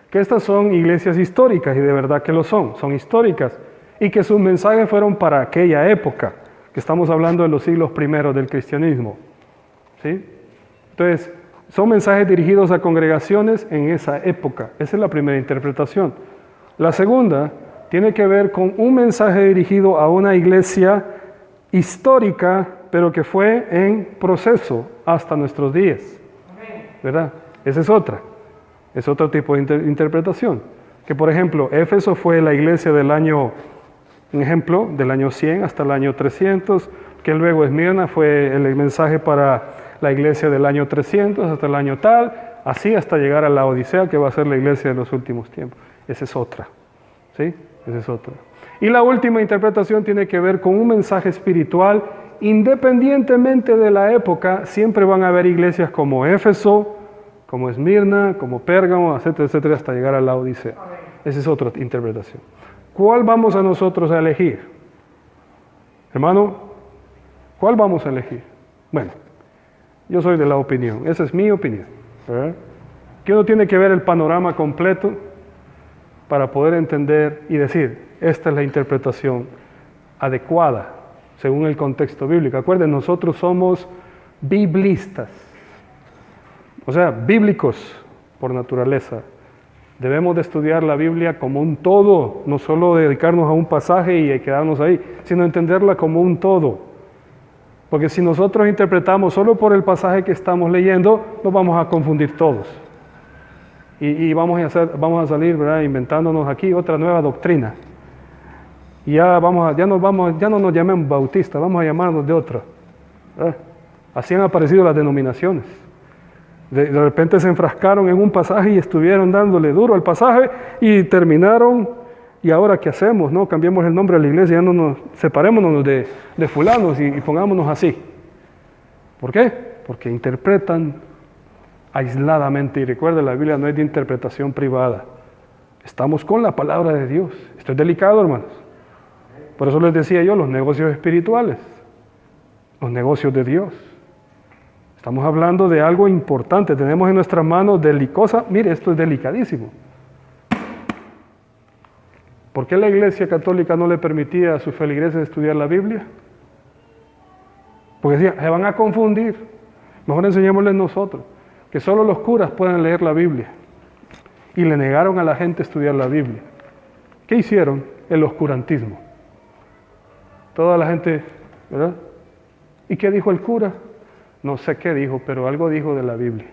B: que estas son iglesias históricas, y de verdad que lo son históricas, y que sus mensajes fueron para aquella época, que estamos hablando de los siglos primeros del cristianismo. ¿Sí? Entonces, son mensajes dirigidos a congregaciones en esa época. Esa es la primera interpretación. La segunda tiene que ver con un mensaje dirigido a una iglesia histórica, pero que fue en proceso hasta nuestros días. ¿Verdad? Esa es otra. Es otro tipo de interpretación. Que por ejemplo, Éfeso fue la iglesia del año, un ejemplo, del año 100 hasta el año 300, que luego Esmirna fue el mensaje para la iglesia del año 300 hasta el año tal, así hasta llegar a la Odisea, que va a ser la iglesia de los últimos tiempos. Esa es otra. ¿Sí? Esa es otra. Y la última interpretación tiene que ver con un mensaje espiritual. Independientemente de la época, siempre van a haber iglesias como Éfeso, como Esmirna, como Pérgamo, etcétera, etcétera, hasta llegar a la Odisea. Esa es otra interpretación. ¿Cuál vamos a nosotros a elegir? Hermano, ¿cuál vamos a elegir? Bueno, yo soy de la opinión, esa es mi opinión, ¿verdad? Que uno tiene que ver el panorama completo para poder entender y decir, esta es la interpretación adecuada según el contexto bíblico. Acuérdense, nosotros somos biblistas. o sea, bíblicos por naturaleza. Debemos de estudiar la Biblia como un todo, no solo dedicarnos a un pasaje y quedarnos ahí, sino entenderla como un todo. Porque si nosotros interpretamos solo por el pasaje que estamos leyendo, nos vamos a confundir todos. Y vamos a salir, ¿verdad?, inventándonos aquí otra nueva doctrina. Y ya no nos llamemos bautistas, vamos a llamarnos de otra, ¿verdad? Así han aparecido las denominaciones. De repente se enfrascaron en un pasaje y estuvieron dándole duro al pasaje y terminaron. ¿Y ahora qué hacemos? No, cambiemos el nombre de la iglesia, separémonos de fulanos y pongámonos así. ¿Por qué? Porque interpretan aisladamente. Y recuerda, la Biblia no es de interpretación privada. Estamos con la palabra de Dios. Esto es delicado, hermanos. Por eso les decía yo, los negocios espirituales, los negocios de Dios. Estamos hablando de algo importante. Tenemos en nuestras manos delicosa. Mire, esto es delicadísimo. ¿Por qué la Iglesia Católica no le permitía a sus feligreses estudiar la Biblia? Porque decía, se van a confundir. Mejor enseñémosles nosotros, que solo los curas pueden leer la Biblia. Y le negaron a la gente estudiar la Biblia. ¿Qué hicieron? El oscurantismo. Toda la gente, ¿verdad? ¿Y qué dijo el cura? No sé qué dijo, pero algo dijo de la Biblia.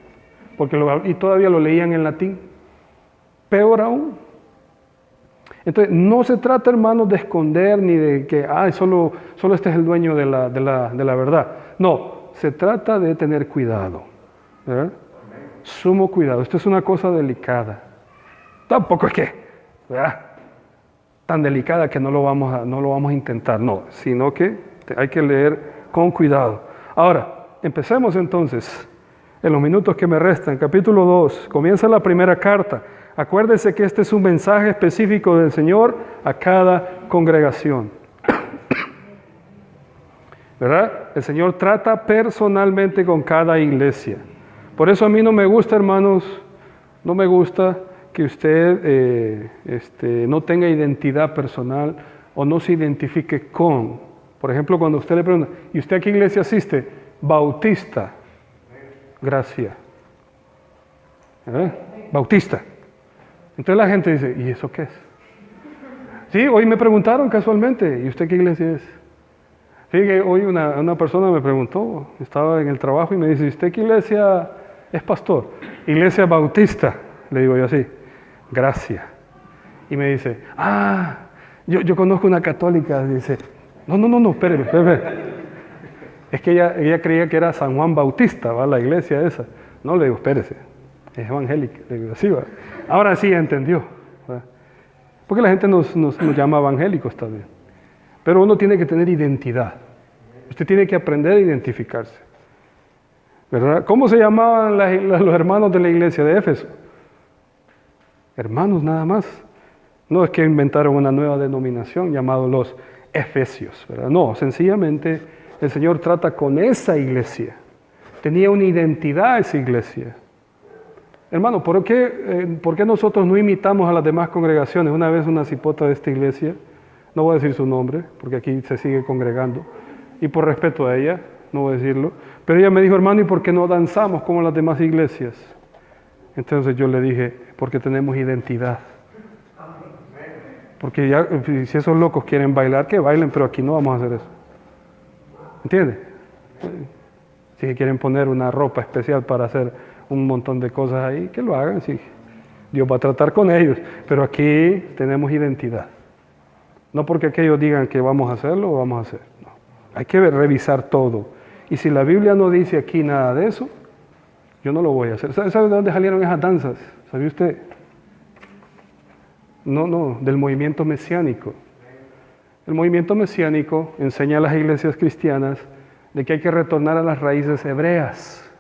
B: Y todavía lo leían en latín. Peor aún. Entonces, no se trata, hermanos, de esconder ni de que solo este es el dueño de la verdad. No, se trata de tener cuidado, ¿verdad? Sumo cuidado. Esto es una cosa delicada. Tampoco es que, ¿verdad?, tan delicada que no lo vamos a intentar, no, sino que hay que leer con cuidado. Ahora, empecemos entonces, en los minutos que me restan. Capítulo 2, comienza la primera carta. Acuérdese que este es un mensaje específico del Señor a cada congregación. ¿Verdad? El Señor trata personalmente con cada iglesia. Por eso a mí no me gusta, hermanos, no me gusta que usted no tenga identidad personal o no se identifique con. Por ejemplo, cuando usted le pregunta, ¿y usted a qué iglesia asiste? Bautista. Gracias. ¿Verdad? Bautista. Entonces la gente dice, ¿y eso qué es? Sí, hoy me preguntaron casualmente, ¿y usted qué iglesia es? Fíjate, hoy una persona me preguntó, estaba en el trabajo y me dice, ¿usted qué iglesia es pastor? Iglesia Bautista, le digo yo así, gracias. Y me dice, yo conozco una católica, dice, no, espéreme. Es que ella creía que era San Juan Bautista, ¿va?, la iglesia esa. No, le digo, espérese, es evangélica. Le digo, así va. Ahora sí entendió, ¿verdad? Porque la gente nos llama evangélicos también. Pero uno tiene que tener identidad. Usted tiene que aprender a identificarse, ¿verdad? ¿Cómo se llamaban los hermanos de la iglesia de Éfeso? Hermanos nada más. No es que inventaron una nueva denominación llamado los Efesios, ¿verdad? No, sencillamente el Señor trata con esa iglesia. Tenía una identidad esa iglesia. Hermano, ¿por qué nosotros no imitamos a las demás congregaciones? Una vez una cipota de esta iglesia, no voy a decir su nombre, porque aquí se sigue congregando, y por respeto a ella, no voy a decirlo, pero ella me dijo, hermano, ¿y por qué no danzamos como las demás iglesias? Entonces yo le dije, porque tenemos identidad. Porque ya, si esos locos quieren bailar, que bailen, pero aquí no vamos a hacer eso. ¿Entiende? Si quieren poner una ropa especial para hacer un montón de cosas ahí, que lo hagan, sí. Dios va a tratar con ellos, pero aquí tenemos identidad. No porque aquellos digan que vamos a hacerlo, o vamos a hacer. No. Hay que revisar todo. Y si la Biblia no dice aquí nada de eso, yo no lo voy a hacer. ¿Sabe de dónde salieron esas danzas? ¿Sabe usted? No, del movimiento mesiánico. El movimiento mesiánico enseña a las iglesias cristianas de que hay que retornar a las raíces hebreas.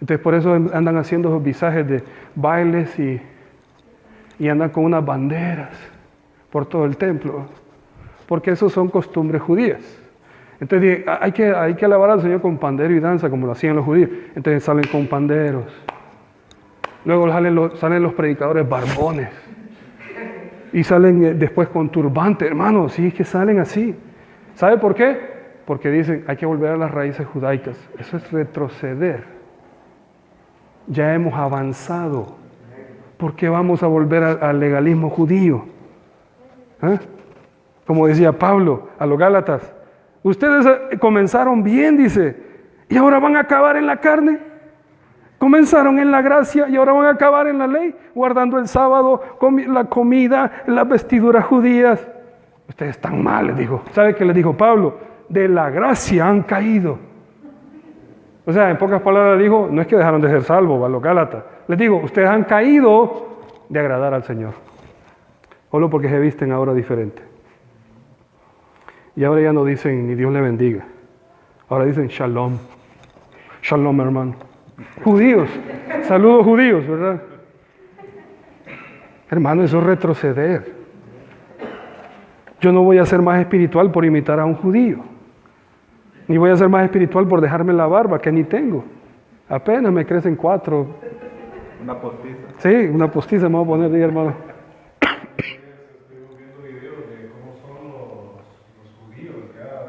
B: Entonces por eso andan haciendo esos visajes de bailes y andan con unas banderas por todo el templo, porque esos son costumbres judías. Entonces hay que alabar al Señor con pandero y danza como lo hacían los judíos. Entonces salen con panderos. Luego salen los predicadores barbones. Y salen después con turbante, hermano, sí, es que salen así. ¿Sabe por qué? Porque dicen, hay que volver a las raíces judaicas. Eso es retroceder. ya hemos avanzado. ¿Por qué vamos a volver al legalismo judío? ¿Eh? Como decía Pablo a los Gálatas, ustedes comenzaron bien, dice, y ahora van a acabar en la carne. Comenzaron en la gracia y ahora van a acabar en la ley, guardando el sábado, la comida, las vestiduras judías. Ustedes están mal, les dijo. ¿Sabe qué les dijo Pablo? De la gracia han caído. O sea, en pocas palabras dijo, no es que dejaron de ser salvos a los Gálatas. Les digo, ustedes han caído de agradar al Señor. Solo porque se visten ahora diferente. Y ahora ya no dicen ni Dios le bendiga. Ahora dicen shalom. Shalom, hermano. Judíos. Saludos judíos, ¿verdad? Hermano, eso es retroceder. Yo no voy a ser más espiritual por imitar a un judío. Ni voy a ser más espiritual por dejarme la barba, que ni tengo. Apenas me crecen 4.
C: Una postiza.
B: Sí, una postiza me voy a poner ahí, hermano.
A: Estuvimos viendo videos de cómo son los judíos ya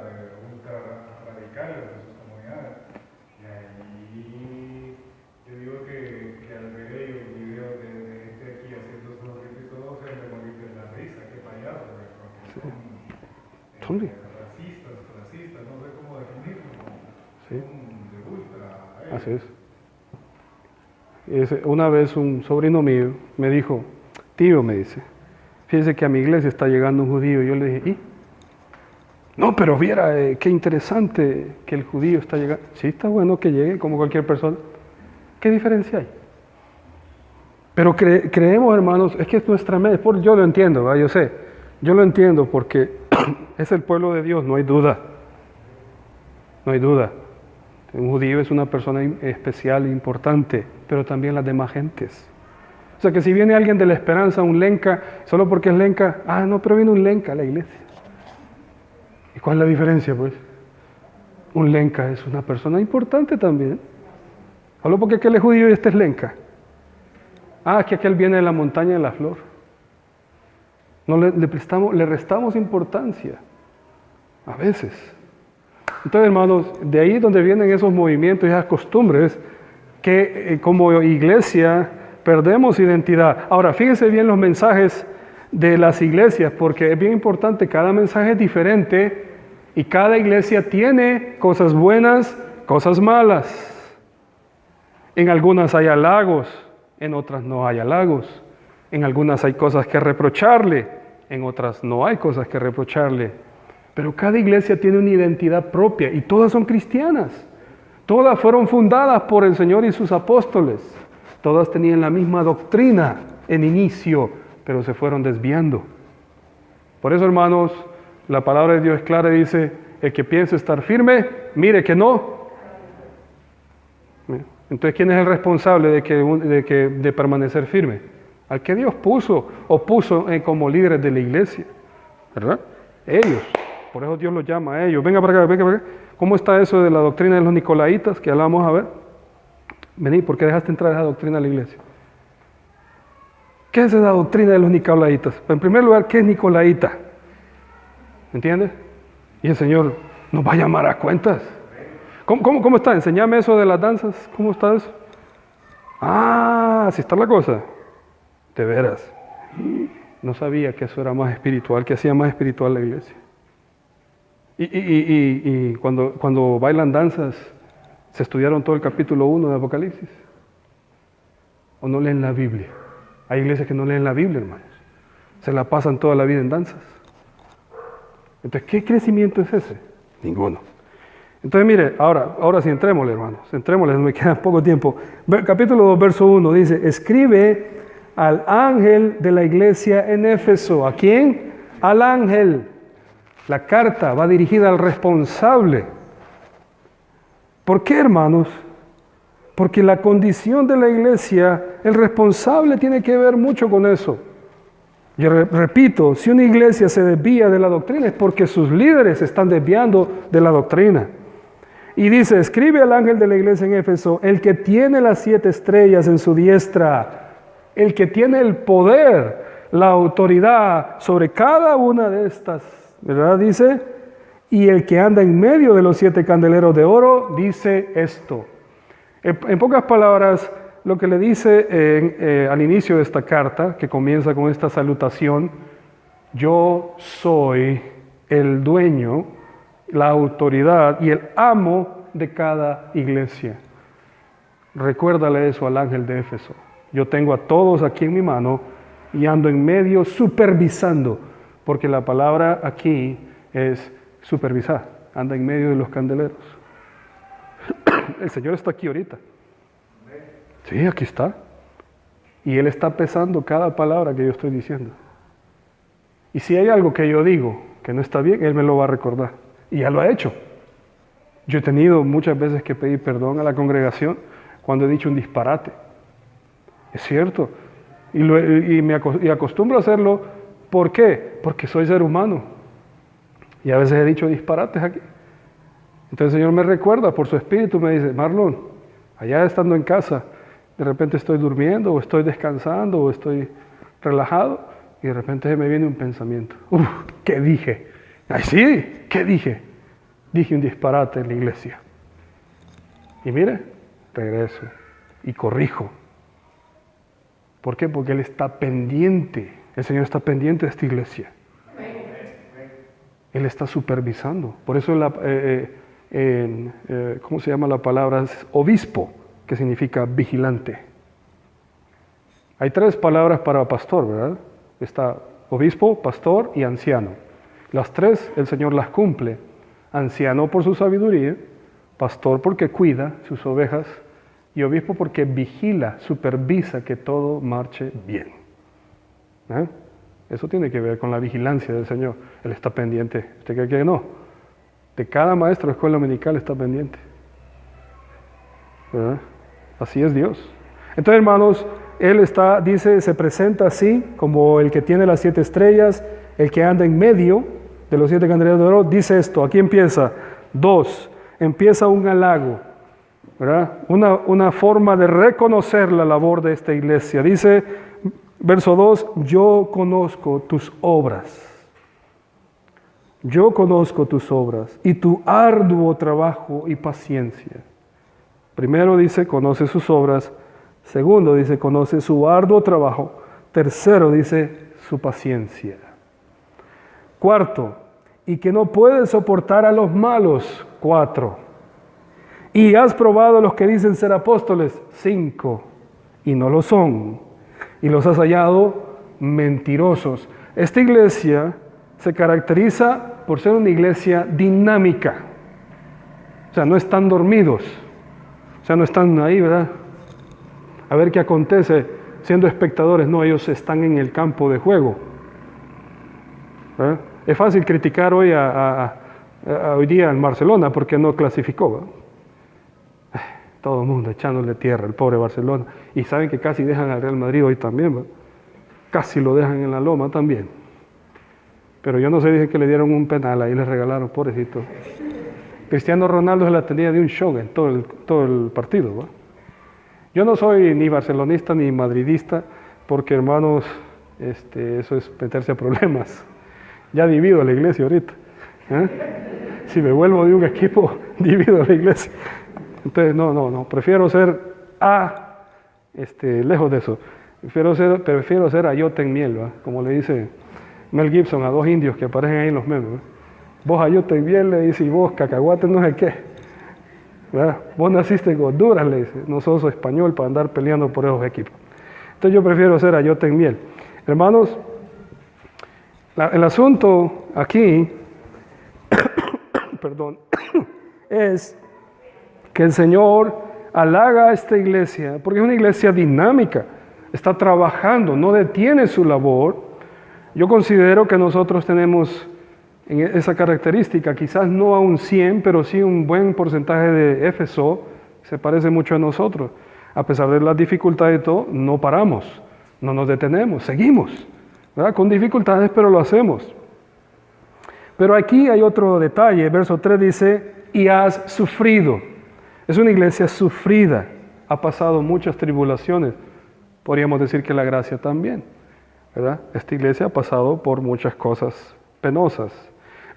A: ultra radicales de sus comunidades. Y ahí te digo que al ver ellos videos de gente aquí haciendo sus ritos y todo, se me morir de la risa, qué payaso, porque son racistas, no sé cómo definirlo,
B: Sí.
A: son de ultra.
B: Así es. Una vez un sobrino mío me dijo, tío, me dice, fíjese que a mi iglesia está llegando un judío. Y yo le dije, ¿y? No, pero viera, qué interesante que el judío está llegando. Sí, está bueno que llegue como cualquier persona. ¿Qué diferencia hay? Pero creemos, hermanos, es que es nuestra mente. Yo lo entiendo, ¿verdad? Yo sé. Yo lo entiendo porque es el pueblo de Dios, no hay duda. No hay duda. Un judío es una persona especial e importante, pero también las demás gentes. O sea que si viene alguien de la esperanza, un lenca, solo porque es lenca, no, pero viene un lenca a la iglesia. ¿Y cuál es la diferencia, pues? Un lenca es una persona importante también. Solo porque aquel es judío y este es lenca. Es que aquel viene de la montaña de la flor. No le restamos importancia. A veces. Entonces, hermanos, de ahí donde vienen esos movimientos y esas costumbres que como iglesia perdemos identidad. Ahora, fíjense bien los mensajes de las iglesias, porque es bien importante, cada mensaje es diferente y cada iglesia tiene cosas buenas, cosas malas. En algunas hay halagos, en otras no hay halagos. En algunas hay cosas que reprocharle, en otras no hay cosas que reprocharle. Pero cada iglesia tiene una identidad propia y todas son cristianas. Todas fueron fundadas por el Señor y sus apóstoles. Todas tenían la misma doctrina en inicio, pero se fueron desviando. Por eso, hermanos, la palabra de Dios es clara y dice, el que piense estar firme, mire que no. Entonces, ¿quién es el responsable de permanecer firme? Al que Dios puso como líderes de la iglesia, ¿verdad? Ellos. Por eso Dios los llama a ellos. Venga para acá. ¿Cómo está eso de la doctrina de los nicolaitas que hablamos a ver? Vení, ¿por qué dejaste entrar esa doctrina a la iglesia? ¿Qué es esa doctrina de los nicolaitas? En primer lugar, ¿qué es nicolaita? ¿Entiendes? Y el Señor nos va a llamar a cuentas. ¿Cómo está? Enséñame eso de las danzas. ¿Cómo está eso? Así está la cosa. De veras. No sabía que eso era más espiritual, que hacía más espiritual la iglesia. Y cuando bailan danzas, ¿se estudiaron todo el capítulo 1 de Apocalipsis? ¿O no leen la Biblia? Hay iglesias que no leen la Biblia, hermanos. Se la pasan toda la vida en danzas. Entonces, ¿qué crecimiento es ese? Ninguno. Entonces, mire, ahora sí, entrémosle, hermanos. Entrémosle, me queda poco tiempo. Capítulo 2, verso 1, dice, escribe al ángel de la iglesia en Éfeso. ¿A quién? Al ángel. La carta va dirigida al responsable. ¿Por qué, hermanos? Porque la condición de la iglesia, el responsable tiene que ver mucho con eso. Yo repito, si una iglesia se desvía de la doctrina es porque sus líderes se están desviando de la doctrina. Y dice, escribe al ángel de la iglesia en Éfeso, el que tiene las 7 estrellas en su diestra, el que tiene el poder, la autoridad sobre cada una de estas, ¿verdad? Dice, y el que anda en medio de los 7 candeleros de oro, dice esto. En pocas palabras, lo que le dice al inicio de esta carta, que comienza con esta salutación: yo soy el dueño, la autoridad y el amo de cada iglesia. Recuérdale eso al ángel de Éfeso. Yo tengo a todos aquí en mi mano y ando en medio supervisando, porque la palabra aquí es supervisar, anda en medio de los candeleros. El Señor está aquí ahorita. Sí, aquí está. Y Él está pesando cada palabra que yo estoy diciendo. Y si hay algo que yo digo que no está bien, Él me lo va a recordar. Y ya lo ha hecho. Yo he tenido muchas veces que pedir perdón a la congregación cuando he dicho un disparate. Es cierto. Y acostumbro a hacerlo. ¿Por qué? Porque soy ser humano. Y a veces he dicho disparates aquí. Entonces el Señor me recuerda por su espíritu, me dice: Marlon, allá estando en casa, de repente estoy durmiendo, o estoy descansando, o estoy relajado, y de repente me viene un pensamiento. ¿Qué dije? ¡Ay, sí! ¿Qué dije? Dije un disparate en la iglesia. Y mire, regreso y corrijo. ¿Por qué? Porque Él está pendiente. El Señor está pendiente de esta iglesia. Él está supervisando. Por eso ¿cómo se llama la palabra? Es obispo, que significa vigilante. Hay 3 palabras para pastor, ¿verdad? Está obispo, pastor y anciano. Las 3 el Señor las cumple. Anciano por su sabiduría, pastor porque cuida sus ovejas, y obispo porque vigila, supervisa que todo marche bien. Eso tiene que ver con la vigilancia del Señor. Él está pendiente. ¿Usted cree que no? De cada maestro de escuela dominical está pendiente. ¿Verdad? Así es Dios. Entonces, hermanos, Él dice, se presenta así como el que tiene las 7 estrellas, el que anda en medio de los 7 candeleros de oro. Dice esto, aquí empieza 2, empieza un halago, ¿verdad? Una forma de reconocer la labor de esta iglesia. Dice, verso 2, yo conozco tus obras. Yo conozco tus obras y tu arduo trabajo y paciencia. Primero dice, conoce sus obras. Segundo dice, conoce su arduo trabajo. Tercero dice, su paciencia. Cuarto, y que no puedes soportar a los malos. 4. Y has probado a los que dicen ser apóstoles. 5. Y no lo son. Y los has hallado mentirosos. Esta iglesia se caracteriza por ser una iglesia dinámica. O sea, no están dormidos. O sea, no están ahí, ¿verdad? A ver qué acontece siendo espectadores. No, ellos están en el campo de juego. ¿Verdad? Es fácil criticar hoy hoy día en Barcelona porque no clasificó, ¿verdad? Todo el mundo echándole tierra al pobre Barcelona. Y saben que casi dejan al Real Madrid hoy también, ¿verdad? Casi lo dejan en la loma también. Pero yo no sé, dije que le dieron un penal, ahí les regalaron, pobrecito. Cristiano Ronaldo se la tenía de un show en todo el partido, ¿verdad? Yo no soy ni barcelonista ni madridista, porque hermanos, eso es meterse a problemas. Ya divido a la iglesia ahorita. Si me vuelvo de un equipo, divido a la iglesia. Entonces, no, prefiero ser lejos de eso. Prefiero ser ayote en miel, ¿verdad? Como le dice Mel Gibson a 2 indios que aparecen ahí en los memes, ¿verdad? Vos ayote en miel, le dice, y vos cacahuate no sé qué. ¿Verdad? Vos naciste en Honduras, le dice, no sos español para andar peleando por esos equipos. Entonces yo prefiero ser ayote en miel. Hermanos, el asunto aquí, perdón, es que el Señor halaga a esta iglesia, porque es una iglesia dinámica, está trabajando, no detiene su labor. Yo considero que nosotros tenemos esa característica, quizás no a un 100, pero sí un buen porcentaje de Éfeso, se parece mucho a nosotros. A pesar de las dificultades y todo, no paramos, no nos detenemos, seguimos, ¿verdad? Con dificultades, pero lo hacemos. Pero aquí hay otro detalle, verso 3 dice, y has sufrido. Es una iglesia sufrida, ha pasado muchas tribulaciones, podríamos decir que la gracia también, ¿verdad? Esta iglesia ha pasado por muchas cosas penosas.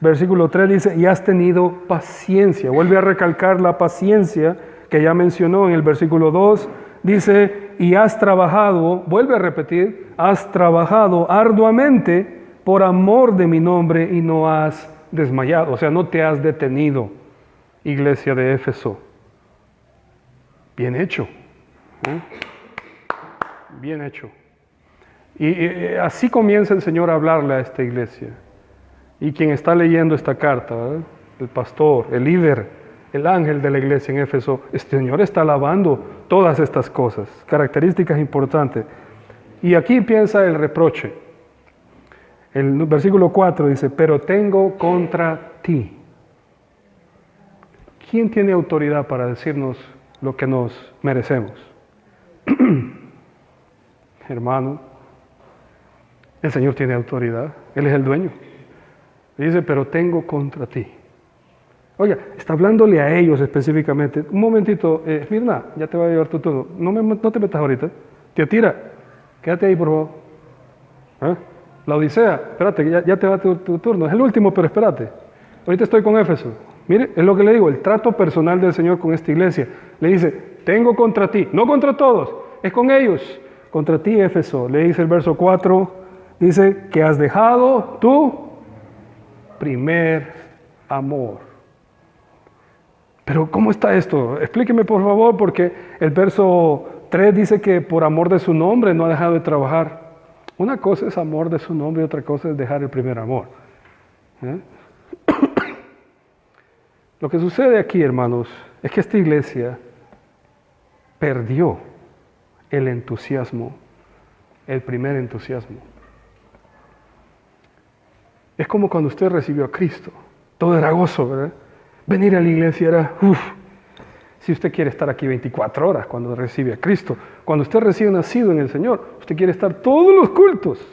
B: Versículo 3 dice, y has tenido paciencia. Vuelve a recalcar la paciencia que ya mencionó en el versículo 2, dice, y has trabajado, vuelve a repetir, has trabajado arduamente por amor de mi nombre y no has desmayado, o sea, no te has detenido, iglesia de Éfeso. Bien hecho. Bien hecho. Y así comienza el Señor a hablarle a esta iglesia. Y quien está leyendo esta carta, ¿verdad? El pastor, el líder, el ángel de la iglesia en Éfeso, este Señor está alabando todas estas cosas, características importantes. Y aquí piensa el reproche. El versículo 4 dice, pero tengo contra ti. ¿Quién tiene autoridad para decirnos lo que nos merecemos? Hermano, el Señor tiene autoridad, Él es el dueño. Dice, pero tengo contra ti. Oiga, está hablándole a ellos específicamente. Un momentito, Mirna, ya te voy a llevar tu turno. No te metas ahorita. Teatira, quédate ahí, por favor. La Odisea, espérate, ya te va tu turno. Es el último, pero espérate. Ahorita estoy con Éfeso. Mire, es lo que le digo, el trato personal del Señor con esta iglesia. Le dice, tengo contra ti, no contra todos, es con ellos. Contra ti, Éfeso. Le dice el verso 4, dice que has dejado tu primer amor. Pero ¿cómo está esto? Explíqueme por favor, porque el verso 3 dice que por amor de su nombre no ha dejado de trabajar. Una cosa es amor de su nombre y otra cosa es dejar el primer amor. Lo que sucede aquí, hermanos, es que esta iglesia perdió el entusiasmo, el primer entusiasmo. Es como cuando usted recibió a Cristo. Todo era gozo, ¿verdad? Venir a la iglesia era, si usted quiere estar aquí 24 horas cuando recibe a Cristo, cuando usted recibe nacido en el Señor, usted quiere estar todos los cultos,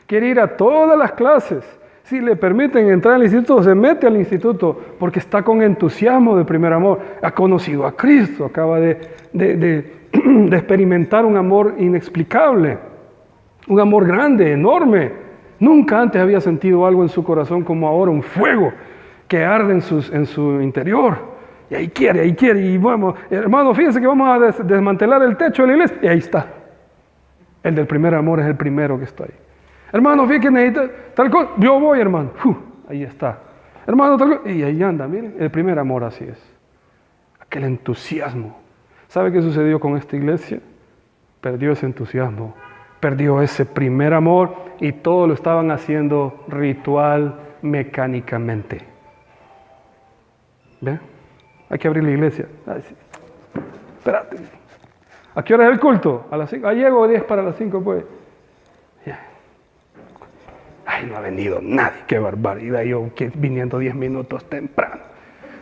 B: quiere ir a todas las clases. Si le permiten entrar al instituto, se mete al instituto porque está con entusiasmo de primer amor. Ha conocido a Cristo, acaba de experimentar un amor inexplicable, un amor grande, enorme. Nunca antes había sentido algo en su corazón como ahora, un fuego que arde en su interior. Y ahí quiere, y vamos, hermano, fíjense que vamos a desmantelar el techo de la iglesia. Y ahí está. El del primer amor es el primero que está ahí. Hermano, fíjense que necesita tal cosa. Yo voy, hermano. Ahí está. Hermano, tal cosa. Y ahí anda, miren, el primer amor así es. Aquel entusiasmo. ¿Sabe qué sucedió con esta iglesia? Perdió ese entusiasmo. Perdió ese primer amor y todo lo estaban haciendo ritual, mecánicamente. ¿Ve? Hay que abrir la iglesia. Ay, sí. Espérate. ¿A qué hora es el culto? A las 5. Ahí llego 10 para las 5, pues. Yeah. Ay, no ha venido nadie. Qué barbaridad. Yo viniendo 10 minutos temprano.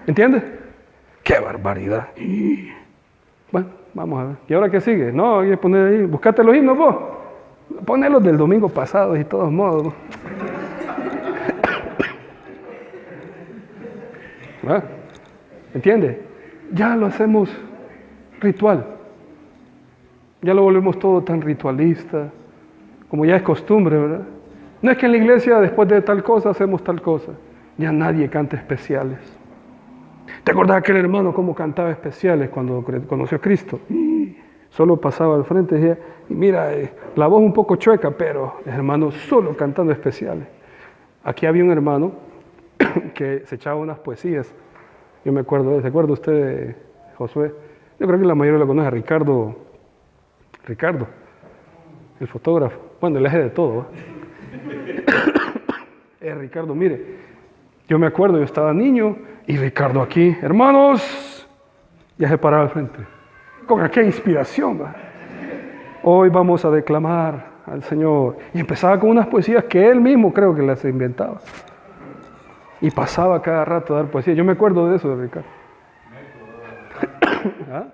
B: ¿Entiendes? Qué barbaridad. Bueno, vamos a ver. ¿Y ahora qué sigue? No, hay que poner ahí. Buscate los himnos vos. Ponelos del domingo pasado y de todos modos. ¿Ah? ¿Entiende? Ya lo hacemos ritual. Ya lo volvemos todo tan ritualista, como ya es costumbre, ¿verdad? No es que en la iglesia después de tal cosa hacemos tal cosa. Ya nadie canta especiales. ¿Te acordás de aquel hermano cómo cantaba especiales cuando conoció a Cristo? Solo pasaba al frente y decía, y mira, la voz un poco chueca, pero el hermano solo cantando especiales. Aquí había un hermano que se echaba unas poesías. Yo me acuerdo, ¿se acuerda usted de Josué? Yo creo que la mayoría lo conoce, Ricardo, el fotógrafo. Bueno, el eje de todo. Ricardo, mire, yo me acuerdo, yo estaba niño y Ricardo aquí, hermanos, ya se paraba al frente. Con aquella inspiración, ¿va? Hoy vamos a declamar al Señor. Y empezaba con unas poesías que él mismo creo que las inventaba. Y pasaba cada rato a dar poesía. Yo me acuerdo de eso, de Ricardo. ¿Ah?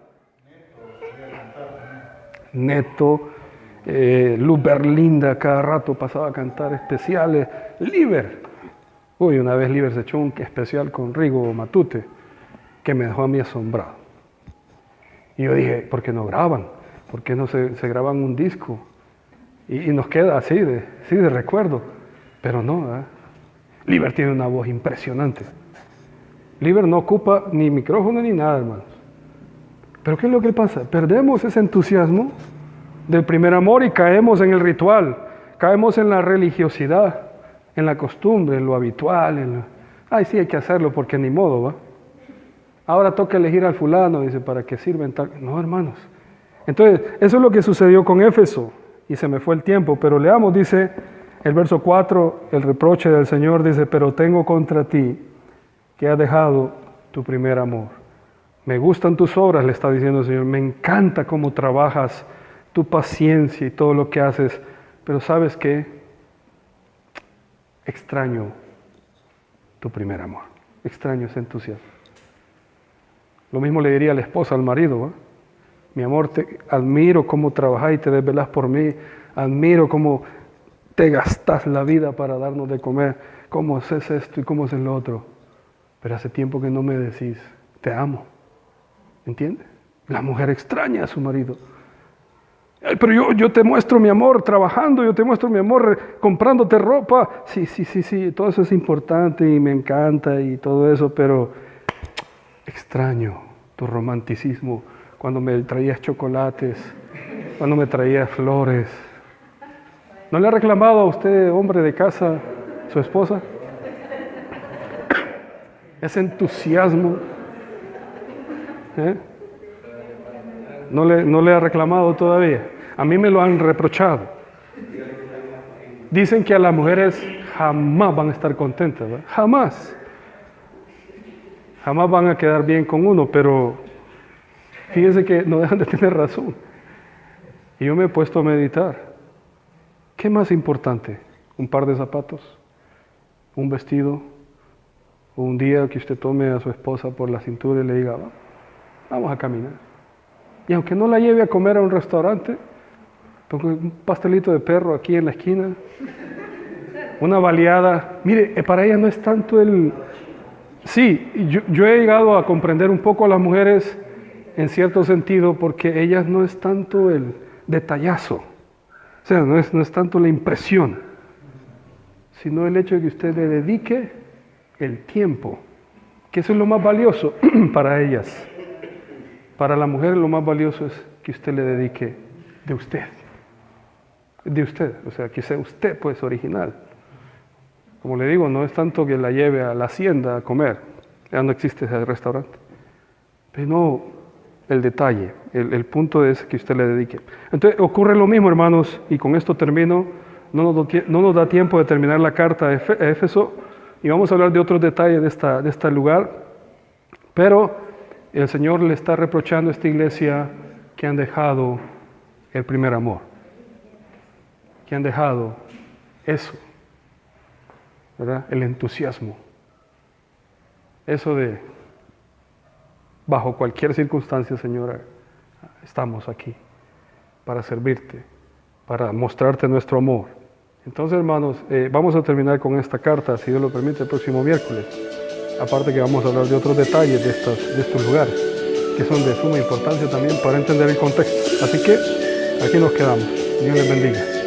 B: Neto, Luz Berlinda, cada rato pasaba a cantar especiales. Liber. Uy, una vez Liber se echó un especial con Rigo Matute, que me dejó a mí asombrado. Y yo dije, ¿por qué no graban? ¿Por qué no se graban un disco? Y nos queda así de recuerdo. Pero no, ¿eh? Liber tiene una voz impresionante. Liber no ocupa ni micrófono ni nada, hermanos. Pero ¿qué es lo que pasa? Perdemos ese entusiasmo del primer amor y caemos en el ritual, caemos en la religiosidad, en la costumbre, en lo habitual, ay, sí, hay que hacerlo porque ni modo, ¿va? Ahora toca elegir al fulano, dice, ¿para qué sirven tal? No, hermanos. Entonces, eso es lo que sucedió con Éfeso, y se me fue el tiempo, pero leamos, dice el verso 4, el reproche del Señor, dice, pero tengo contra ti que has dejado tu primer amor. Me gustan tus obras, le está diciendo el Señor, me encanta cómo trabajas, tu paciencia y todo lo que haces, pero ¿sabes qué? Extraño tu primer amor, extraño ese entusiasmo. Lo mismo le diría la esposa al marido, ¿eh? Mi amor, te admiro cómo trabajas y te desvelas por mí, admiro cómo te gastas la vida para darnos de comer, cómo haces esto y cómo haces lo otro, pero hace tiempo que no me decís, te amo, ¿entiendes? La mujer extraña a su marido. Ay, pero yo te muestro mi amor trabajando, yo te muestro mi amor comprándote ropa, sí, todo eso es importante y me encanta y todo eso, pero extraño tu romanticismo cuando me traías chocolates, cuando me traías flores. ¿No le ha reclamado a usted, hombre de casa, su esposa? Ese entusiasmo, ¿eh? ¿No le ha reclamado todavía? A mí me lo han reprochado. Dicen que a las mujeres jamás van a estar contentas, ¿verdad? Jamás. Jamás van a quedar bien con uno, pero fíjense que no dejan de tener razón. Y yo me he puesto a meditar. ¿Qué más importante? ¿Un par de zapatos? ¿Un vestido? ¿O un día que usted tome a su esposa por la cintura y le diga, vamos a caminar? Y aunque no la lleve a comer a un restaurante, pongo un pastelito de perro aquí en la esquina, una baleada. Mire, para ella no es tanto el... Sí, yo he llegado a comprender un poco a las mujeres en cierto sentido, porque ellas no es tanto el detallazo, o sea, no es tanto la impresión, sino el hecho de que usted le dedique el tiempo, que eso es lo más valioso para ellas. Para la mujer lo más valioso es que usted le dedique de usted, o sea, que sea usted pues original. Como le digo, no es tanto que la lleve a la hacienda a comer, ya no existe ese restaurante, pero no el detalle, el punto es que usted le dedique. Entonces ocurre lo mismo, hermanos, y con esto termino, no nos da tiempo de terminar la carta a Éfeso, y vamos a hablar de otros detalles de este lugar, pero el Señor le está reprochando a esta iglesia que han dejado el primer amor, que han dejado eso, ¿verdad? El entusiasmo, eso de bajo cualquier circunstancia, Señora, estamos aquí para servirte, para mostrarte nuestro amor. Entonces, hermanos, vamos a terminar con esta carta, si Dios lo permite, el próximo miércoles. Aparte que vamos a hablar de otros detalles de estos lugares, que son de suma importancia también para entender el contexto. Así que aquí nos quedamos. Dios les bendiga.